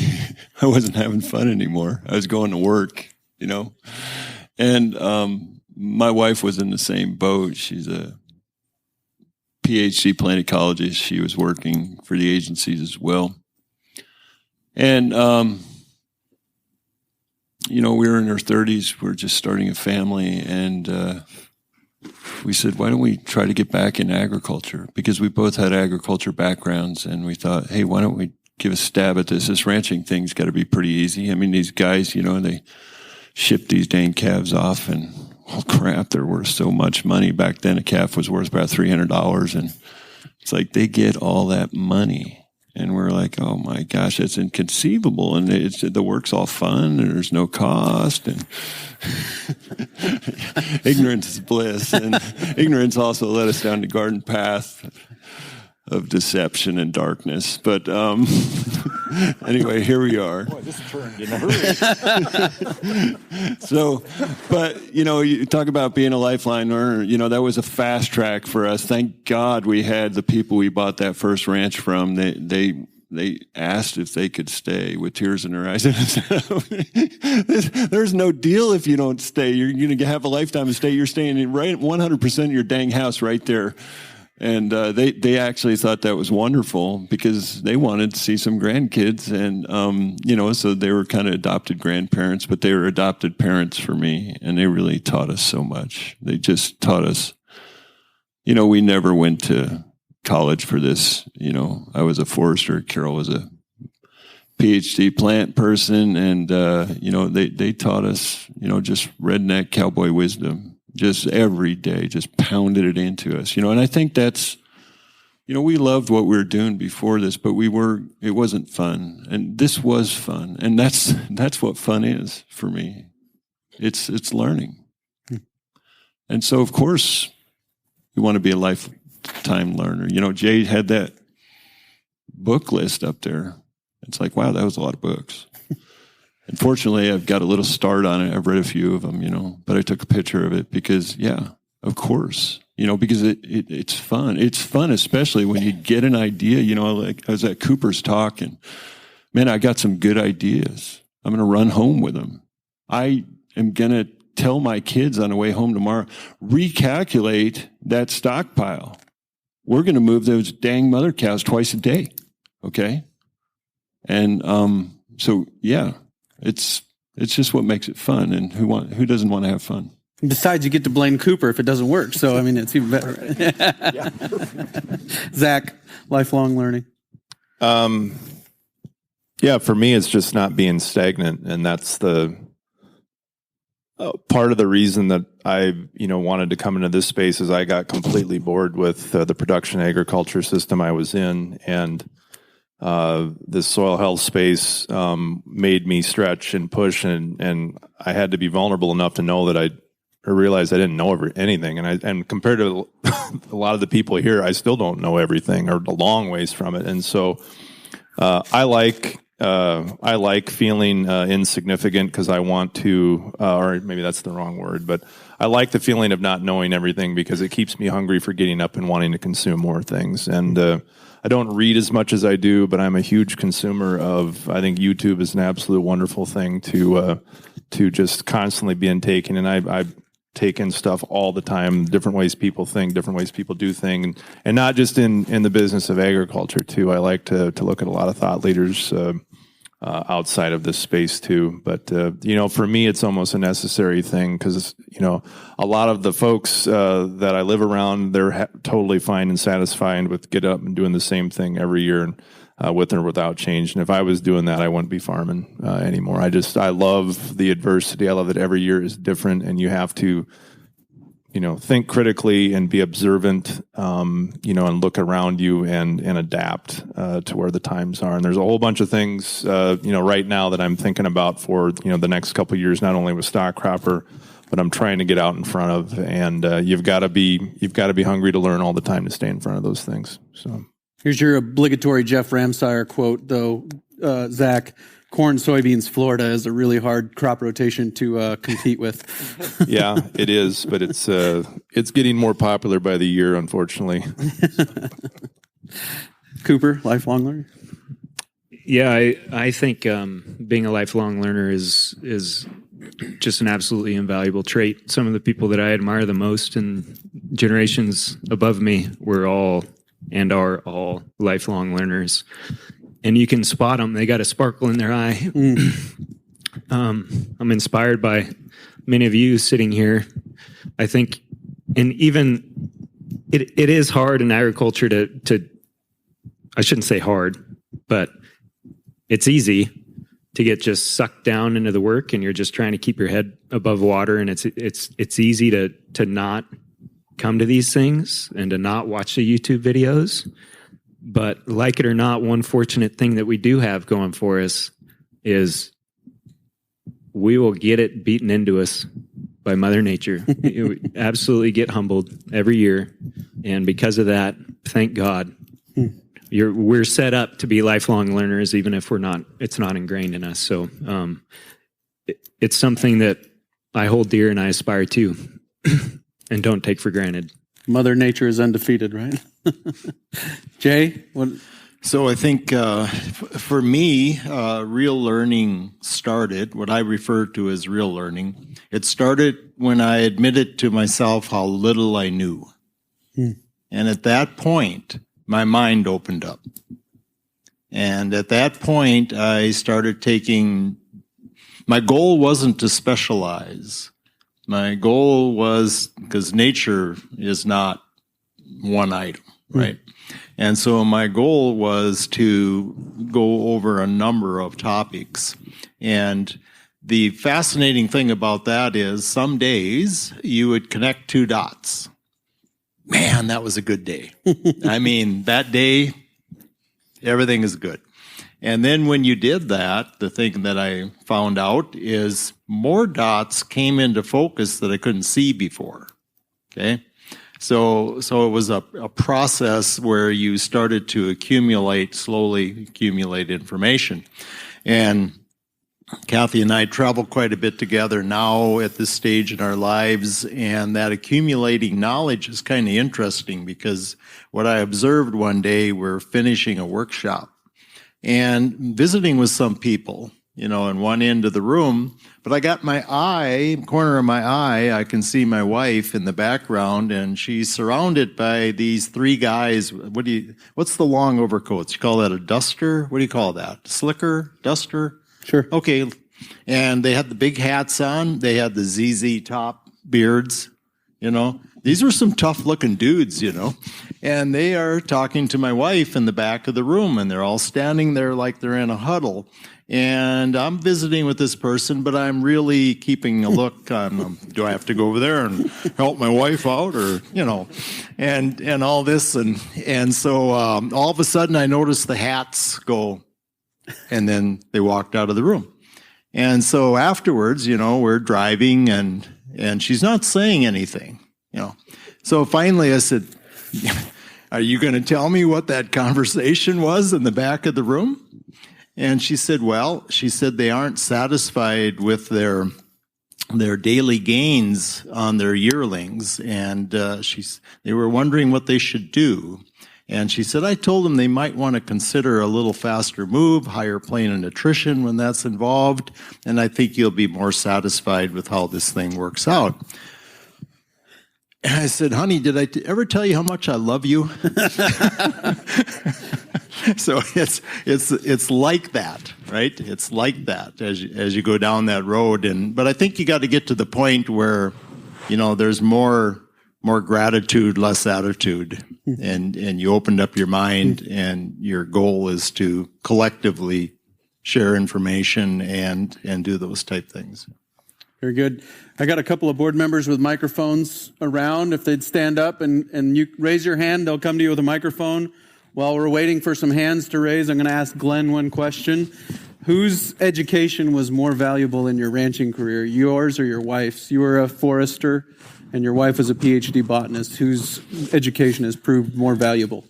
I wasn't having fun anymore. I was going to work, you know. And my wife was in the same boat. She's a PhD plant ecologist. She was working for the agencies as well. And, you know, we were in our 30s. We were just starting a family, and we said, why don't we try to get back in agriculture? Because we both had agriculture backgrounds, and we thought, hey, why don't we give a stab at this? This ranching thing's got to be pretty easy. I mean, these guys, you know, they ship these dang calves off, and oh crap, they're worth so much money. Back then, a calf was worth about $300, and it's like they get all that money. And we're like, oh my gosh, that's inconceivable. And the work's all fun, and there's no cost, and ignorance is bliss. And ignorance also led us down the garden path of deception and darkness. But anyway, here we are. Boy, this turned in a hurry. So, but, you know, you talk about being a lifeline learner. You know, that was a fast track for us. Thank God we had the people we bought that first ranch from. They asked if they could stay with tears in their eyes. There's no deal if you don't stay. You're going to have a lifetime of stay. You're staying in right 100% of your dang house right there. And they actually thought that was wonderful because they wanted to see some grandkids. And, you know, so they were kind of adopted grandparents, but they were adopted parents for me. And they really taught us so much. They just taught us, you know, we never went to college for this. You know, I was a forester. Carol was a PhD plant person. And, you know, they taught us, you know, just redneck cowboy wisdom. Just every day, just pounded it into us, you know. And I think that's, you know, we loved what we were doing before this, but it wasn't fun, and this was fun, and that's what fun is for me. It's learning, and so of course, you want to be a lifetime learner. You know, Jay had that book list up there. It's like, wow, that was a lot of books. Unfortunately, I've got a little start on it. I've read a few of them, you know, but I took a picture of it because, yeah, of course, you know, because it's fun. It's fun, especially when you get an idea, you know, like I was at Cooper's talk, and man, I got some good ideas. I'm going to run home with them. I am going to tell my kids on the way home tomorrow, recalculate that stockpile. We're going to move those dang mother cows twice a day. Okay. And, so yeah. It's just what makes it fun, and who doesn't want to have fun? Besides, you get to blame Cooper if it doesn't work. So I mean, it's even better. Zach, lifelong learning. Yeah, for me, it's just not being stagnant, and that's the part of the reason that I, you know, wanted to come into this space. Is I got completely bored with the production agriculture system I was in, and this soil health space made me stretch and push, and I had to be vulnerable enough to know that I realized I didn't know anything, and compared to a lot of the people here, I still don't know everything, or a long ways from it. And so I like I like feeling insignificant because I want to, or maybe that's the wrong word, but I like the feeling of not knowing everything because it keeps me hungry for getting up and wanting to consume more things. And I don't read as much as I do, but I'm a huge consumer of, I think YouTube is an absolute wonderful thing to just constantly be intaking. And I take in stuff all the time, different ways people think, different ways people do things, and not just in the business of agriculture too. I like to look at a lot of thought leaders outside of this space too. But, for me, it's almost a necessary thing because, a lot of the folks that I live around, they're totally fine and satisfied with get up and doing the same thing every year and with or without change. And if I was doing that, I wouldn't be farming anymore. I love the adversity. I love that every year is different and you have to, think critically and be observant, and look around you and adapt to where the times are. And there's a whole bunch of things, right now that I'm thinking about for, the next couple of years, not only with stock cropper, but I'm trying to get out in front of. And you've got to be hungry to learn all the time to stay in front of those things. So here's your obligatory Jeff Ramsire quote, though, Zach. Corn, soybeans, Florida is a really hard crop rotation to compete with. Yeah, it is, but it's getting more popular by the year, unfortunately. Cooper, lifelong learner. Yeah, I think being a lifelong learner is just an absolutely invaluable trait. Some of the people that I admire the most and generations above me were all and are all lifelong learners. And you can spot them. They got a sparkle in their eye. I'm inspired by many of you sitting here. I think, and even it is hard in agriculture to I shouldn't say hard, but it's easy to get just sucked down into the work and you're just trying to keep your head above water. And it's easy to not come to these things and to not watch the YouTube videos. But like it or not, one fortunate thing that we do have going for us is we will get it beaten into us by Mother Nature. We absolutely get humbled every year. And because of that, thank God, we're set up to be lifelong learners, even if it's not ingrained in us. So it's something that I hold dear and I aspire to and don't take for granted. Mother Nature is undefeated, right? Jay, what? So I think for me, real learning started, what I refer to as real learning. It started when I admitted to myself how little I knew. And at that point, my mind opened up. And at that point, I started my goal wasn't to specialize. My goal was, because nature is not one item, right? And so my goal was to go over a number of topics. And the fascinating thing about that is some days you would connect two dots. Man, that was a good day. I mean, that day, everything is good. And then when you did that, the thing that I found out is more dots came into focus that I couldn't see before. Okay? So it was a process where you started to slowly accumulate information. And Kathy and I travel quite a bit together now at this stage in our lives, and that accumulating knowledge is kind of interesting because what I observed one day, we're finishing a workshop and visiting with some people, in one end of the room, but I got corner of my eye, I can see my wife in the background, and she's surrounded by these three guys. What's the long overcoats? You call that a duster? What do you call that? Slicker? Duster? Sure. Okay. And they had the big hats on. They had the ZZ top beards, These were some tough-looking dudes, And they are talking to my wife in the back of the room, and they're all standing there like they're in a huddle. And I'm visiting with this person, but I'm really keeping a look on, do I have to go over there and help my wife out, or, and all this. And so all of a sudden I noticed the hats go, and then they walked out of the room. And so afterwards, we're driving, and she's not saying anything, So finally I said, are you going to tell me what that conversation was in the back of the room? And she said, well, they aren't satisfied with their daily gains on their yearlings, and they were wondering what they should do. And she said, I told them they might want to consider a little faster move, higher plane of nutrition when that's involved, and I think you'll be more satisfied with how this thing works out. And I said, honey, did I ever tell you how much I love you? So it's like that, right? It's like that as you go down that road. But I think you got to get to the point where, there's more gratitude, less attitude, and you opened up your mind, and your goal is to collectively share information and do those type things. Very good. I got a couple of board members with microphones around. If they'd stand up and you raise your hand, they'll come to you with a microphone. While we're waiting for some hands to raise, I'm going to ask Glenn one question. Whose education was more valuable in your ranching career, yours or your wife's? You were a forester, and your wife was a PhD botanist. Whose education has proved more valuable?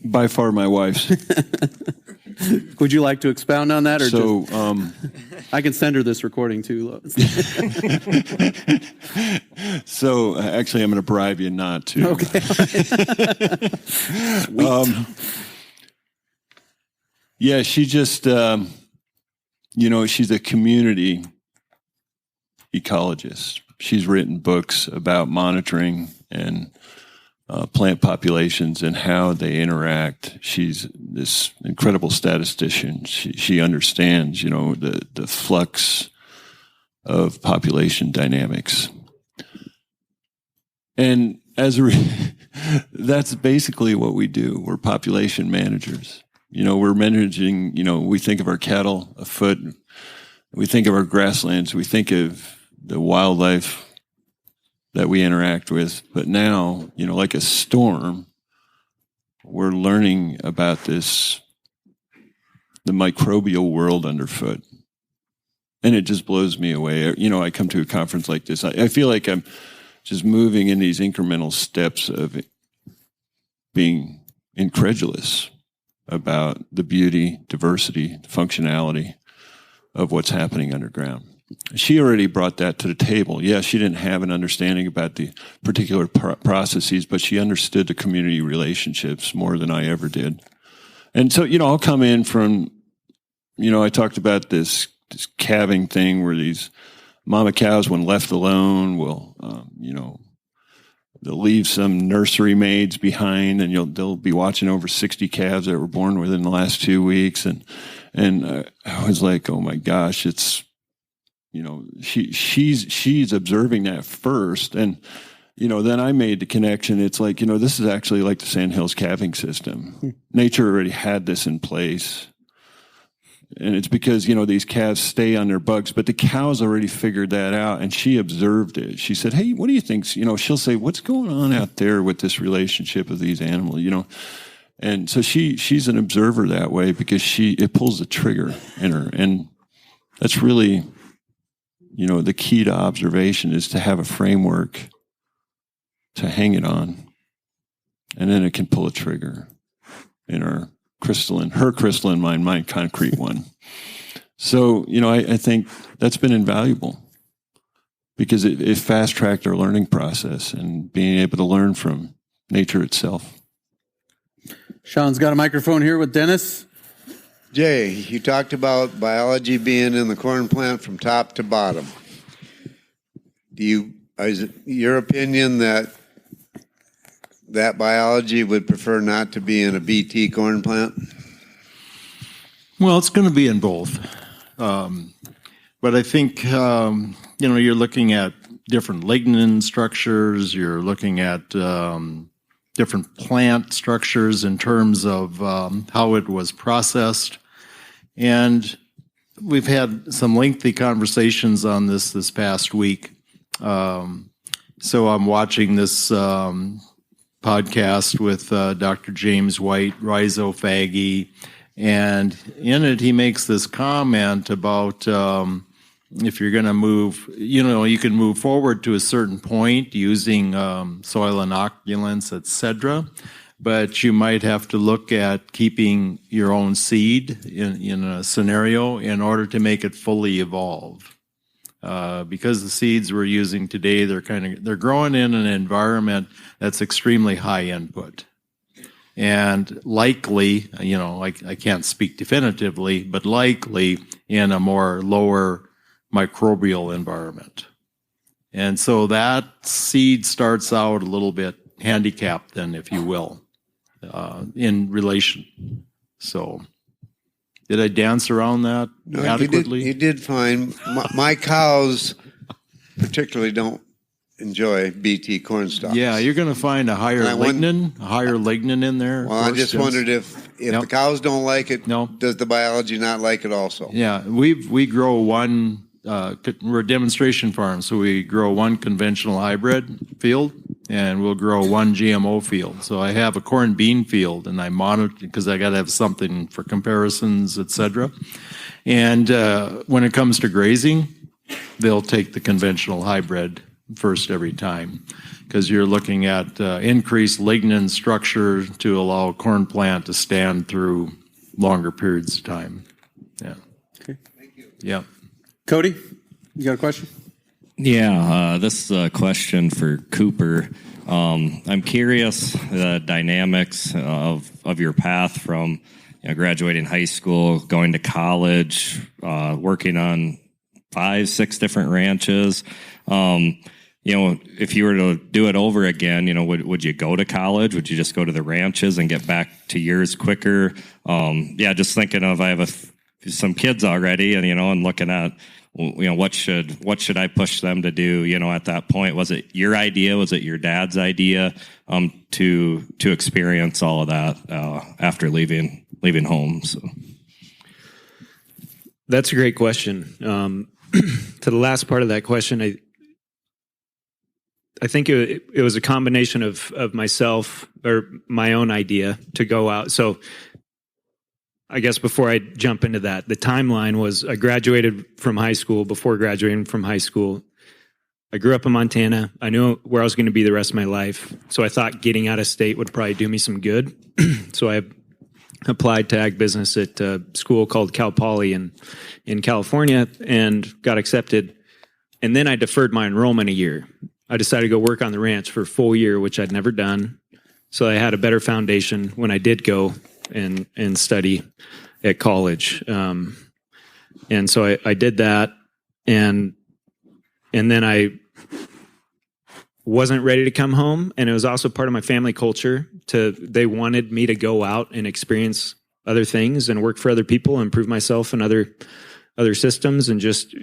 By far, my wife's. Would you like to expound on that, or so? I can send her this recording too. So actually, I'm going to bribe you not to. Okay. Yeah, she just, she's a community ecologist. She's written books about monitoring and plant populations and how they interact. She's this incredible statistician. She understands, the flux of population dynamics. And that's basically what we do. We're population managers. We're managing, we think of our cattle afoot. We think of our grasslands. We think of the wildlife that we interact with. But now, like a storm, we're learning about the microbial world underfoot. And it just blows me away. I come to a conference like this. I feel like I'm just moving in these incremental steps of being incredulous about the beauty, diversity, functionality of what's happening underground. She already brought that to the table. Yeah, she didn't have an understanding about the particular processes, but she understood the community relationships more than I ever did. And so, I'll come in from, I talked about this calving thing where these mama cows, when left alone, will, they'll leave some nursery maids behind, and they'll be watching over 60 calves that were born within the last 2 weeks. And I was like, oh my gosh, it's, she's observing that first. And, then I made the connection. It's like, this is actually like the Sandhills calving system. Nature already had this in place. And it's because, these calves stay on their bucks, but the cows already figured that out, and she observed it. She said, hey, what do you think? She'll say, what's going on out there with this relationship of these animals, And so she's an observer that way because it pulls the trigger in her. And that's really, the key to observation is to have a framework to hang it on. And then it can pull a trigger in her crystalline mind, my concrete one. So, I think that's been invaluable because it fast-tracked our learning process and being able to learn from nature itself. Sean's got a microphone here with Dennis. Jay, you talked about biology being in the corn plant from top to bottom. Is it your opinion that biology would prefer not to be in a BT corn plant? Well, it's going to be in both. But I think, you're looking at different lignin structures. You're looking at different plant structures in terms of how it was processed. And we've had some lengthy conversations on this past week. So I'm watching this podcast with Dr. James White, rhizophagy, and in it he makes this comment about if you're going to move, you can move forward to a certain point using soil inoculants, etc. but you might have to look at keeping your own seed in a scenario in order to make it fully evolve. Because the seeds we're using today, they're growing in an environment that's extremely high input. And likely, I can't speak definitively, but likely in a more lower microbial environment. And so that seed starts out a little bit handicapped then, if you will, in relation. So did I dance around that adequately? You did fine. My cows particularly don't enjoy BT corn stalks. Yeah, you're going to find a higher lignin in there. Well, I just wondered if the cows don't like it, does the biology not like it also? Yeah, we grow one. We're a demonstration farm, so we grow one conventional hybrid field, and we'll grow one GMO field. So I have a corn bean field, and I monitor because I got to have something for comparisons, etc. And when it comes to grazing, they'll take the conventional hybrid first every time, because you're looking at increased lignin structure to allow a corn plant to stand through longer periods of time. Yeah. Okay. Thank you. Yeah. Cody, you got a question? Yeah, this is a question for Cooper. I'm curious the dynamics of your path from graduating high school, going to college, working on 5-6 different ranches. If you were to do it over again, would you go to college? Would you just go to the ranches and get back to yours quicker? Just thinking of, I have some kids already, and looking at, what should I push them to do? At that point, was it your idea? Was it your dad's idea to experience all of that after leaving home? So that's a great question. To the last part of that question, I think it was a combination of myself or my own idea to go out. So I guess before I jump into that, the timeline was I graduated from high school. Before graduating from high school, I grew up in Montana. I knew where I was going to be the rest of my life. So I thought getting out of state would probably do me some good. So I applied to ag business at a school called Cal Poly in California and got accepted. And then I deferred my enrollment a year. I decided to go work on the ranch for a full year, which I'd never done. So I had a better foundation when I did go and study at college. And so I did that. And then I wasn't ready to come home. And it was also part of my family culture they wanted me to go out and experience other things and work for other people and improve myself in other systems, and just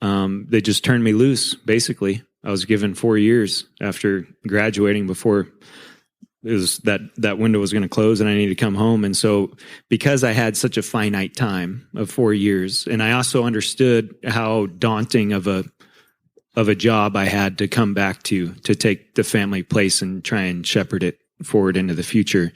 they just turned me loose, basically. I was given 4 years after graduating before it was that window was going to close and I needed to come home. And so because I had such a finite time of 4 years, and I also understood how daunting of a job I had to come back to take the family place and try and shepherd it forward into the future,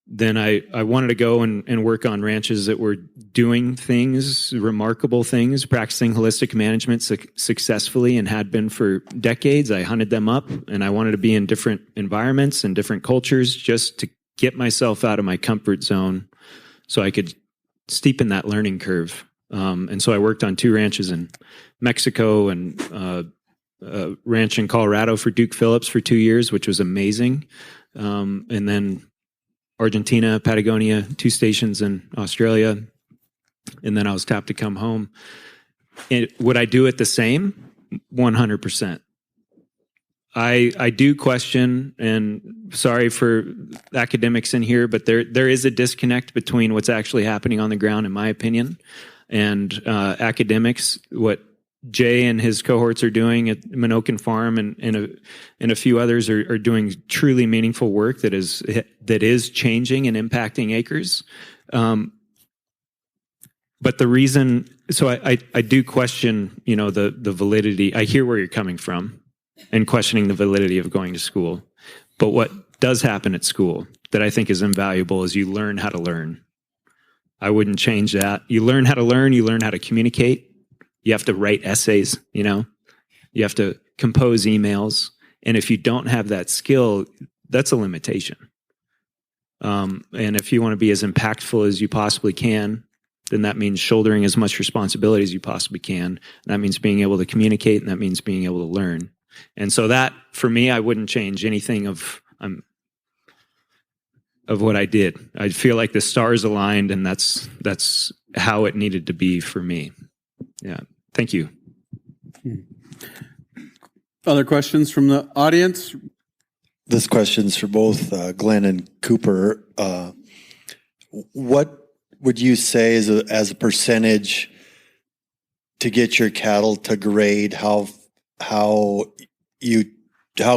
then I wanted to go and work on ranches that were doing things, remarkable things, practicing holistic management successfully and had been for decades. I hunted them up, and I wanted to be in different environments and different cultures just to get myself out of my comfort zone so I could steepen that learning curve. And so I worked on 2 ranches in Mexico and a ranch in Colorado for Duke Phillips for 2 years, which was amazing. And then Argentina, Patagonia, 2 stations in Australia, and then I was tapped to come home. And would I do it the same? 100%. I do question, and sorry for academics in here, but there is a disconnect between what's actually happening on the ground, in my opinion, and academics. What Jay and his cohorts are doing at Minokan Farm and a few others are doing truly meaningful work that is changing and impacting acres. But the reason, so I do question, the validity. I hear where you're coming from and questioning the validity of going to school. But what does happen at school that I think is invaluable is you learn how to learn. I wouldn't change that. You learn how to learn, you learn how to communicate. You have to write essays, you have to compose emails. And if you don't have that skill, that's a limitation. And if you want to be as impactful as you possibly can, then that means shouldering as much responsibility as you possibly can. And that means being able to communicate, and that means being able to learn. And so that, for me, I wouldn't change anything of what I did. I feel like the stars aligned, and that's how it needed to be for me. Yeah. Thank you. Other questions from the audience? This question's for both Glenn and Cooper. What would you say as a percentage to get your cattle to grade? How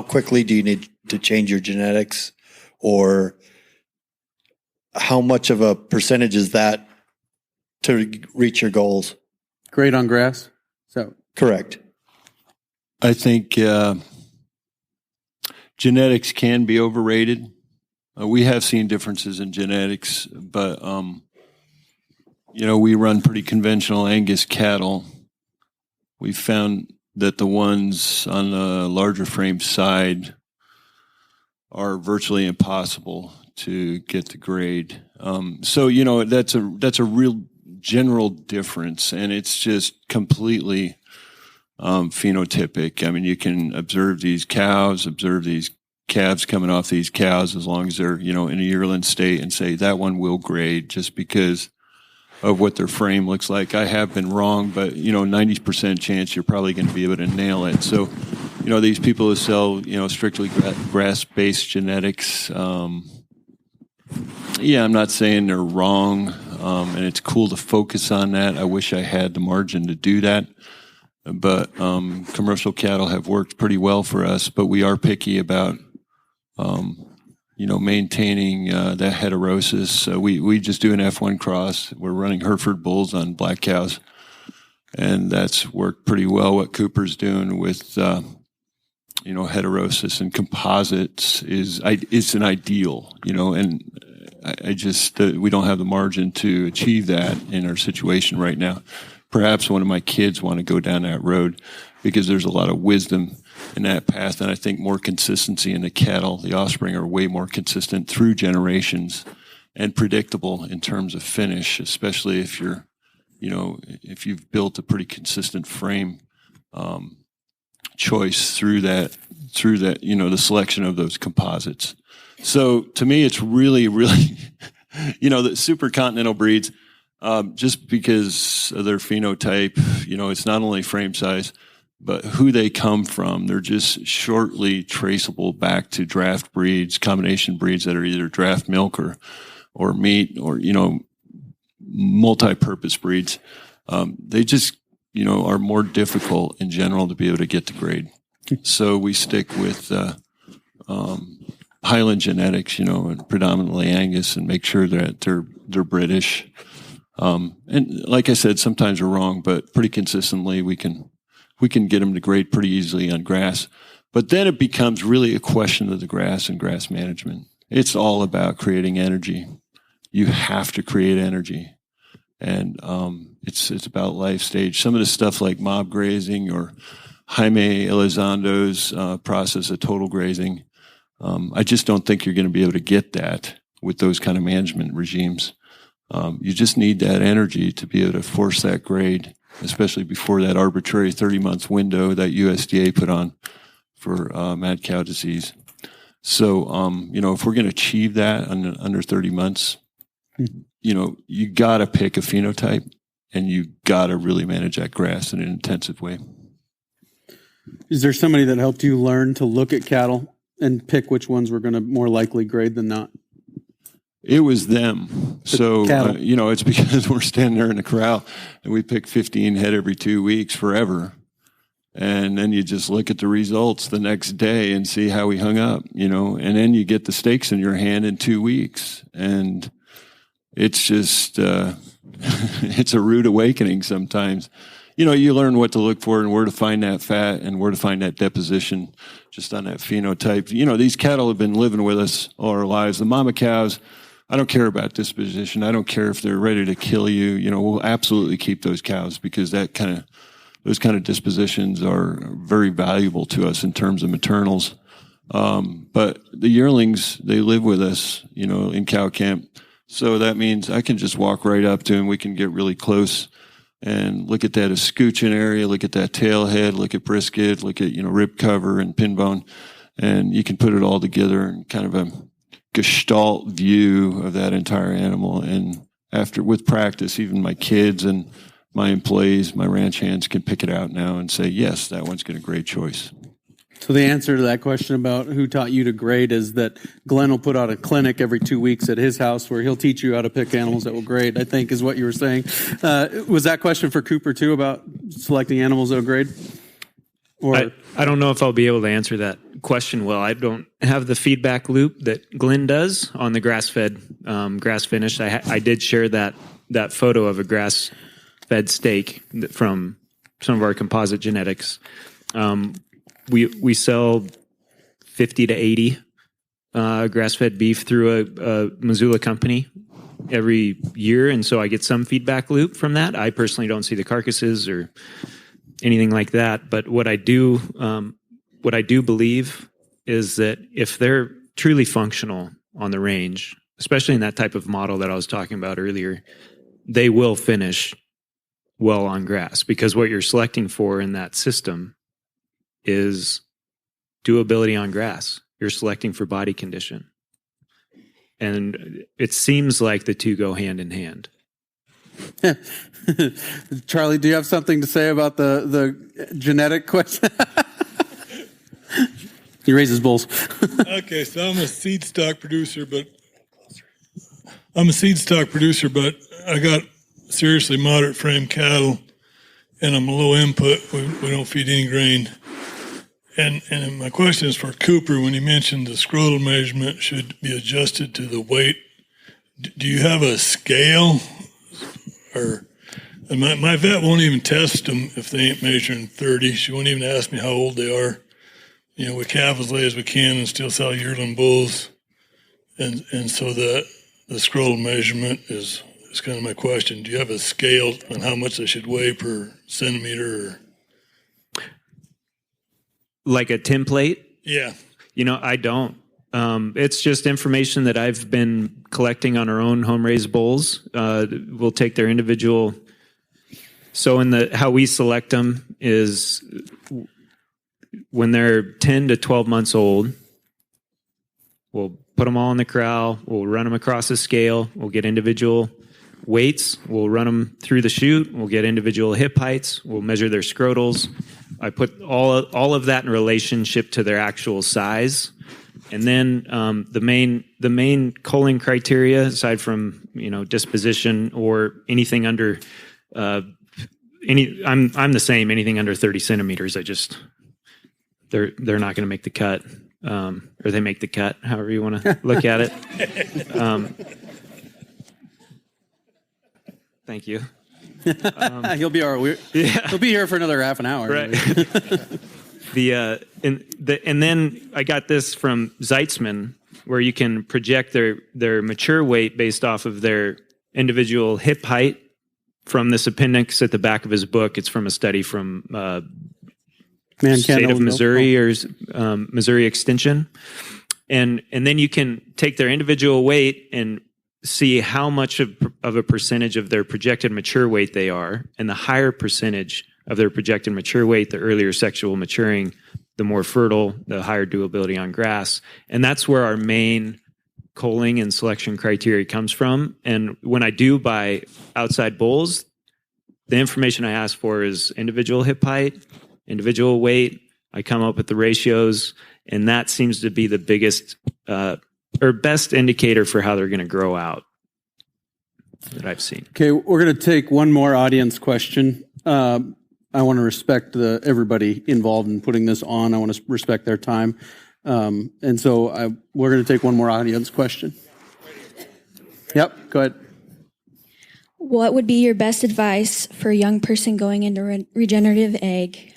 quickly do you need to change your genetics, or how much of a percentage is that to reach your goals? Grade on grass? So correct. I think genetics can be overrated. We have seen differences in genetics, but we run pretty conventional Angus cattle. We found that the ones on the larger frame side are virtually impossible to get to grade. So that's a real general difference, and it's just completely phenotypic. I mean, you can observe these cows, observe these calves coming off these cows, as long as they're in a yearling state, and say that one will grade just because of what their frame looks like. I have been wrong, but 90% chance you're probably going to be able to nail it. So these people who sell strictly grass-based genetics, I'm not saying they're wrong, and it's cool to focus on that. I wish I had the margin to do that. But commercial cattle have worked pretty well for us, but we are picky about, maintaining that heterosis. We just do an F1 cross. We're running Hereford bulls on black cows, and that's worked pretty well. What Cooper's doing with, heterosis and composites is an ideal, and I just, we don't have the margin to achieve that in our situation right now. Perhaps one of my kids want to go down that road because there's a lot of wisdom in that path. And I think more consistency in the cattle, the offspring are way more consistent through generations and predictable in terms of finish, especially if if you've built a pretty consistent frame choice through that, the selection of those composites. So to me, it's really, really, the supercontinental breeds, just because of their phenotype, it's not only frame size, but who they come from. They're just shortly traceable back to draft breeds, combination breeds that are either draft milk or meat or, multi-purpose breeds. They just, are more difficult in general to be able to get to grade. So we stick with Highland genetics, and predominantly Angus, and make sure that they're British. And like I said, sometimes we're wrong, but pretty consistently we can get them to grade pretty easily on grass. But then it becomes really a question of the grass and grass management. It's all about creating energy. You have to create energy. And it's about life stage. Some of the stuff like mob grazing or Jaime Elizondo's process of total grazing, I just don't think you're going to be able to get that with those kind of management regimes. You just need that energy to be able to force that grade, especially before that arbitrary 30-month window that USDA put on for mad cow disease. So, if we're going to achieve that under 30 months, you got to pick a phenotype, and you got to really manage that grass in an intensive way. Is there somebody that helped you learn to look at cattle and pick which ones were going to more likely grade than not? It was them. So, it's because we're standing there in the corral and we pick 15 head every 2 weeks forever. And then you just look at the results the next day and see how we hung up, and then you get the stakes in your hand in 2 weeks. And it's just, it's a rude awakening sometimes. You learn what to look for and where to find that fat and where to find that deposition just on that phenotype. These cattle have been living with us all our lives. The mama cows, I don't care about disposition. I don't care if they're ready to kill you. We'll absolutely keep those cows because those kind of dispositions are very valuable to us in terms of maternals. But the yearlings, they live with us, in cow camp. So that means I can just walk right up to them. We can get really close and look at that escutcheon area, look at that tail head, look at brisket, look at, rib cover and pin bone. And you can put it all together in kind of a gestalt view of that entire animal. And with practice, even my kids and my employees, my ranch hands can pick it out now and say, yes, that one's got a great choice. So the answer to that question about who taught you to grade is that Glenn will put out a clinic every 2 weeks at his house where he'll teach you how to pick animals that will grade, I think is what you were saying. Was that question for Cooper too about selecting animals that will grade? Or I don't know if I'll be able to answer that question well. I don't have the feedback loop that Glenn does on the grass-fed, grass-finished. I did share that photo of a grass-fed steak from some of our composite genetics. We sell 50 to 80 grass-fed beef through a Missoula company every year, and so I get some feedback loop from that. I personally don't see the carcasses or anything like that, but what I do believe is that if they're truly functional on the range, especially in that type of model that I was talking about earlier, they will finish well on grass, because what you're selecting for in that system is doability on grass. You're selecting for body condition. And it seems like the two go hand in hand. Charlie, do you have something to say about the genetic question? He raises bulls. Okay, so I'm a seed stock producer, but I got seriously moderate frame cattle, and I'm low input. We don't feed any grain. And my question is for Cooper. When he mentioned the scrotal measurement should be adjusted to the weight, do you have a scale? Or my vet won't even test them if they ain't measuring 30. She won't even ask me how old they are. We calve as late as we can and still sell yearling bulls. And so the scrotal measurement is kind of my question. Do you have a scale on how much they should weigh per centimeter? Like a template? Yeah. I don't. It's just information that I've been collecting on our own home-raised bulls. We'll take their individual. So how we select them is when they're 10 to 12 months old, we'll put them all in the corral. We'll run them across the scale. We'll get individual weights. We'll run them through the chute. We'll get individual hip heights. We'll measure their scrotals. I put all of that in relationship to their actual size. And then the main culling criteria, aside from disposition or anything under I'm the same. Anything under 30 centimeters, they're not going to make the cut, or they make the cut. However you want to look at it. Thank you. He'll be He'll be here for another half an hour. Right. And then I got this from Zeitzman, where you can project their mature weight based off of their individual hip height from this appendix at the back of his book. It's from a study from state of Missouri or Missouri Extension. And then you can take their individual weight and see how much of a percentage of their projected mature weight they are, and the higher percentage of their projected mature weight, the earlier sexual maturing, the more fertile, the higher doability on grass. And that's where our main culling and selection criteria comes from. And when I do buy outside bulls, the information I ask for is individual hip height, individual weight. I come up with the ratios, and that seems to be the biggest or best indicator for how they're going to grow out that I've seen. Okay, we're going to take one more audience question. I want to respect everybody involved in putting this on. I want to respect their time. And so we're going to take one more audience question. Yep, go ahead. What would be your best advice for a young person going into regenerative ag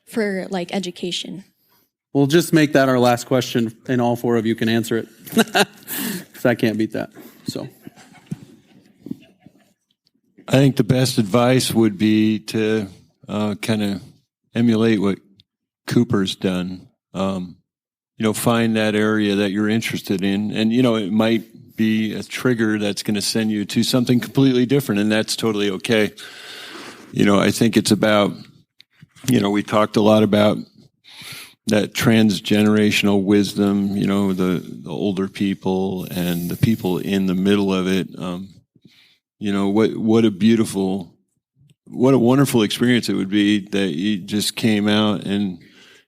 for education? We'll just make that our last question, and all four of you can answer it, because I can't beat that. So, I think the best advice would be to kind of emulate what Cooper's done. find that area that you're interested in. And, it might be a trigger that's going to send you to something completely different, and that's totally okay. I think it's about, we talked a lot about that transgenerational wisdom, the older people and the people in the middle of it. What a wonderful experience it would be that you just came out and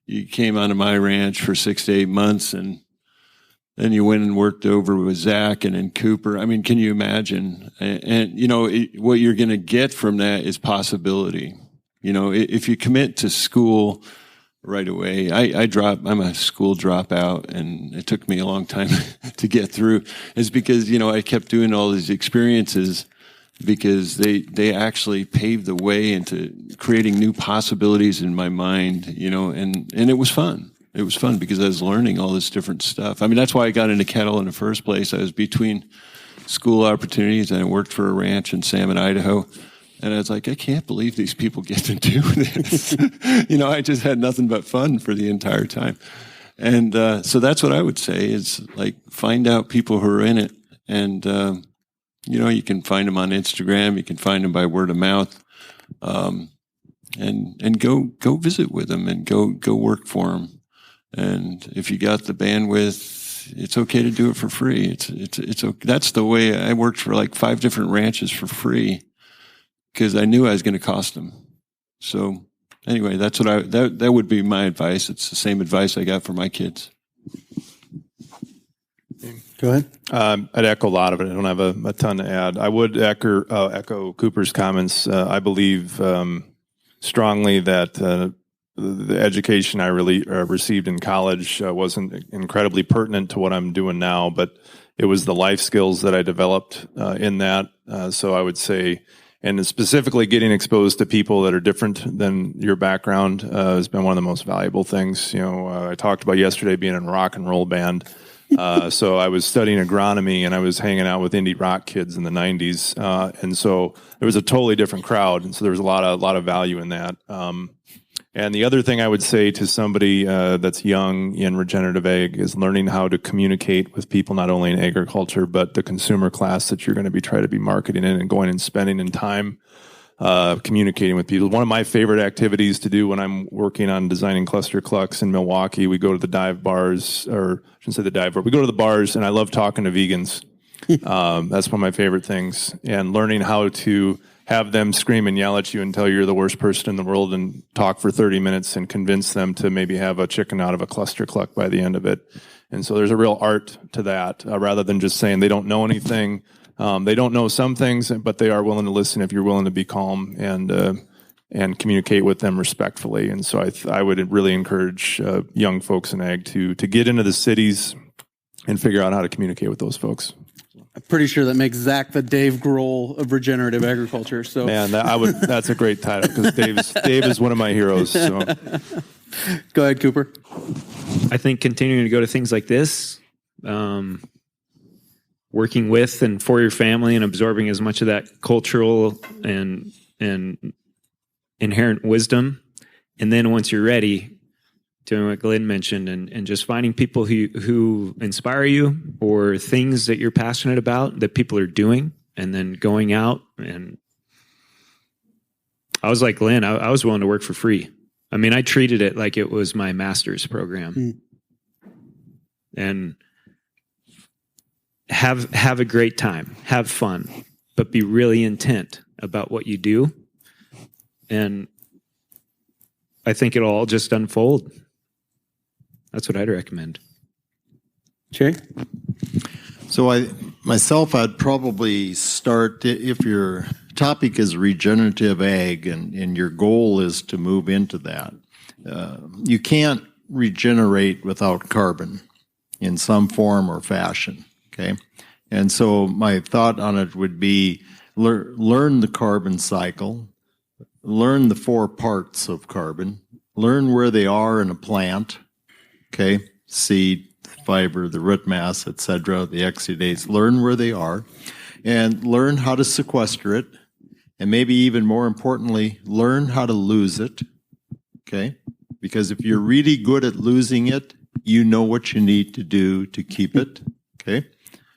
you came onto my ranch for 6 to 8 months, and then you went and worked over with Zach and then Cooper. I mean, can you imagine? And what you're going to get from that is possibility. If you commit to school right away, I'm a school dropout, and it took me a long time to get through. It's because, I kept doing all these experiences because they actually paved the way into creating new possibilities in my mind, and it was fun. It was fun because I was learning all this different stuff. I mean, that's why I got into kettle in the first place. I was between school opportunities, and I worked for a ranch in Salmon, Idaho. And I was like, I can't believe these people get to do this. I just had nothing but fun for the entire time. And so that's what I would say is, like, find out people who are in it. And, you can find them on Instagram. You can find them by word of mouth. And go visit with them and go work for them. And if you got the bandwidth, it's okay to do it for free. It's okay. That's the way I worked for like 5 different ranches for free, because I knew I was going to cost them. So anyway, that's what that would be my advice. It's the same advice I got for my kids. Go ahead. I'd echo a lot of it. I don't have a ton to add. I would echo Cooper's comments. I believe strongly that the education I really received in college wasn't incredibly pertinent to what I'm doing now, but it was the life skills that I developed in that. So I would say, and specifically getting exposed to people that are different than your background has been one of the most valuable things. I talked about yesterday being in a rock and roll band. So I was studying agronomy, and I was hanging out with indie rock kids in the 90s. And so there was a totally different crowd. And so there was a lot of value in that. And the other thing I would say to somebody that's young in regenerative ag is learning how to communicate with people, not only in agriculture, but the consumer class that you're going to be trying to be marketing in, and going and spending in time communicating with people. One of my favorite activities to do when I'm working on designing cluster clucks in Milwaukee, we go to the dive bars, or I shouldn't say the dive bar, we go to the bars, and I love talking to vegans. That's one of my favorite things. And learning how to have them scream and yell at you until you're the worst person in the world, and talk for 30 minutes and convince them to maybe have a chicken out of a cluster cluck by the end of it. And so there's a real art to that, rather than just saying they don't know anything. They don't know some things, but they are willing to listen if you're willing to be calm and communicate with them respectfully. And so I would really encourage young folks in ag to get into the cities and figure out how to communicate with those folks. I'm pretty sure that makes Zach the Dave Grohl of regenerative agriculture. So, man, that's a great title, because Dave is one of my heroes. So, go ahead, Cooper. I think continuing to go to things like this, working with and for your family, and absorbing as much of that cultural and inherent wisdom, and then once you're ready, doing what Glenn mentioned, and just finding people who inspire you, or things that you're passionate about that people are doing, and then going out. And I was like Glenn, I was willing to work for free. I mean, I treated it like it was my master's program. And have a great time, have fun, but be really intent about what you do. And I think it'll all just unfold. That's what I'd recommend. Jay? So I'd probably start, if your topic is regenerative ag and your goal is to move into that, you can't regenerate without carbon in some form or fashion, okay? And so my thought on it would be learn the carbon cycle, learn the 4 parts of carbon, learn where they are in a plant, okay, seed, fiber, the root mass, etc., the exudates, learn where they are, and learn how to sequester it, and maybe even more importantly, learn how to lose it, okay? Because if you're really good at losing it, you know what you need to do to keep it. Okay.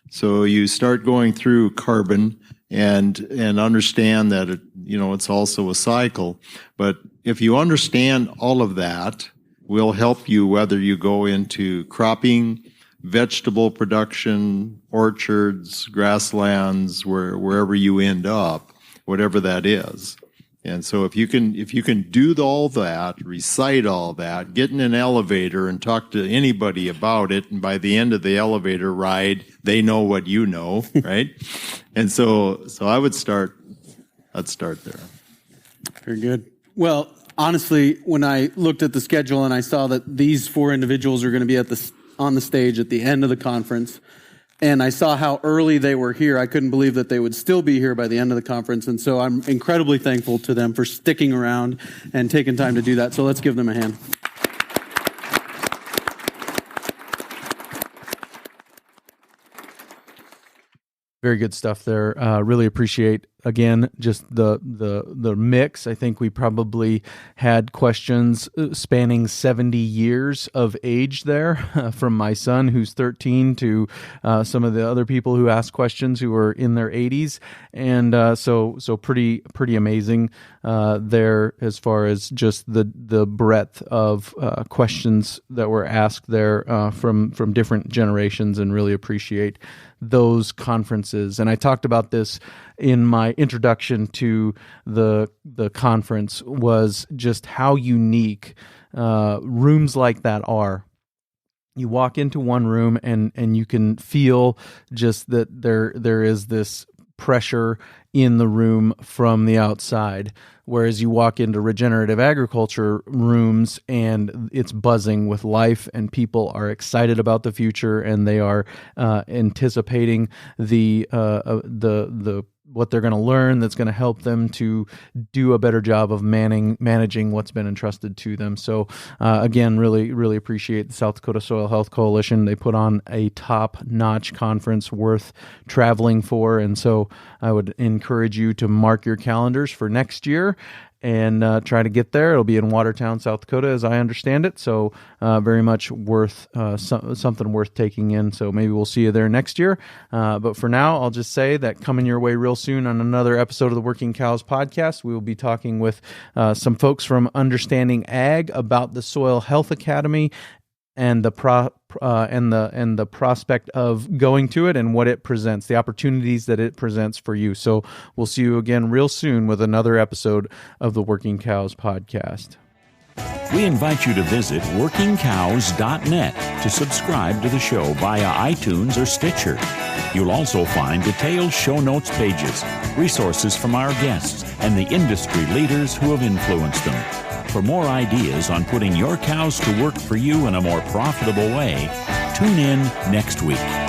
So you start going through carbon and understand that it's also a cycle. But if you understand all of that, will help you whether you go into cropping, vegetable production, orchards, grasslands, wherever you end up, whatever that is. And so if you can do all that, recite all that, get in an elevator and talk to anybody about it, and by the end of the elevator ride, they know what you know, right? And so I'd start there. Very good. Well, honestly, when I looked at the schedule and I saw that these 4 individuals are going to be on the stage at the end of the conference, and I saw how early they were here, I couldn't believe that they would still be here by the end of the conference. And so I'm incredibly thankful to them for sticking around and taking time to do that. So let's give them a hand. Very good stuff there. Really appreciate, again, just the mix. I think we probably had questions spanning 70 years of age there, from my son who's 13 to some of the other people who asked questions who were in their 80s, and so pretty amazing there as far as just the breadth of questions that were asked there from different generations, and really appreciate those conferences. And I talked about this in my introduction to the conference, was just how unique rooms like that are. You walk into one room and you can feel just that there is this pressure in the room from the outside, whereas you walk into regenerative agriculture rooms and it's buzzing with life, and people are excited about the future, and they are anticipating the what they're going to learn that's going to help them to do a better job of managing what's been entrusted to them. So again, really appreciate the South Dakota Soil Health Coalition. They put on a top-notch conference worth traveling for, and so I would encourage you to mark your calendars for next year and try to get there. It'll be in Watertown, South Dakota, as I understand it. So very much worth something worth taking in. So maybe we'll see you there next year. But for now, I'll just say that coming your way real soon on another episode of the Working Cows podcast, we will be talking with some folks from Understanding Ag about the Soil Health Academy and the prospect of going to it and what it presents, the opportunities that it presents for you. So we'll see you again real soon with another episode of the Working Cows podcast. We invite you to visit workingcows.net to subscribe to the show via iTunes or Stitcher. You'll also find detailed show notes pages, resources from our guests, and the industry leaders who have influenced them. For more ideas on putting your cows to work for you in a more profitable way, tune in next week.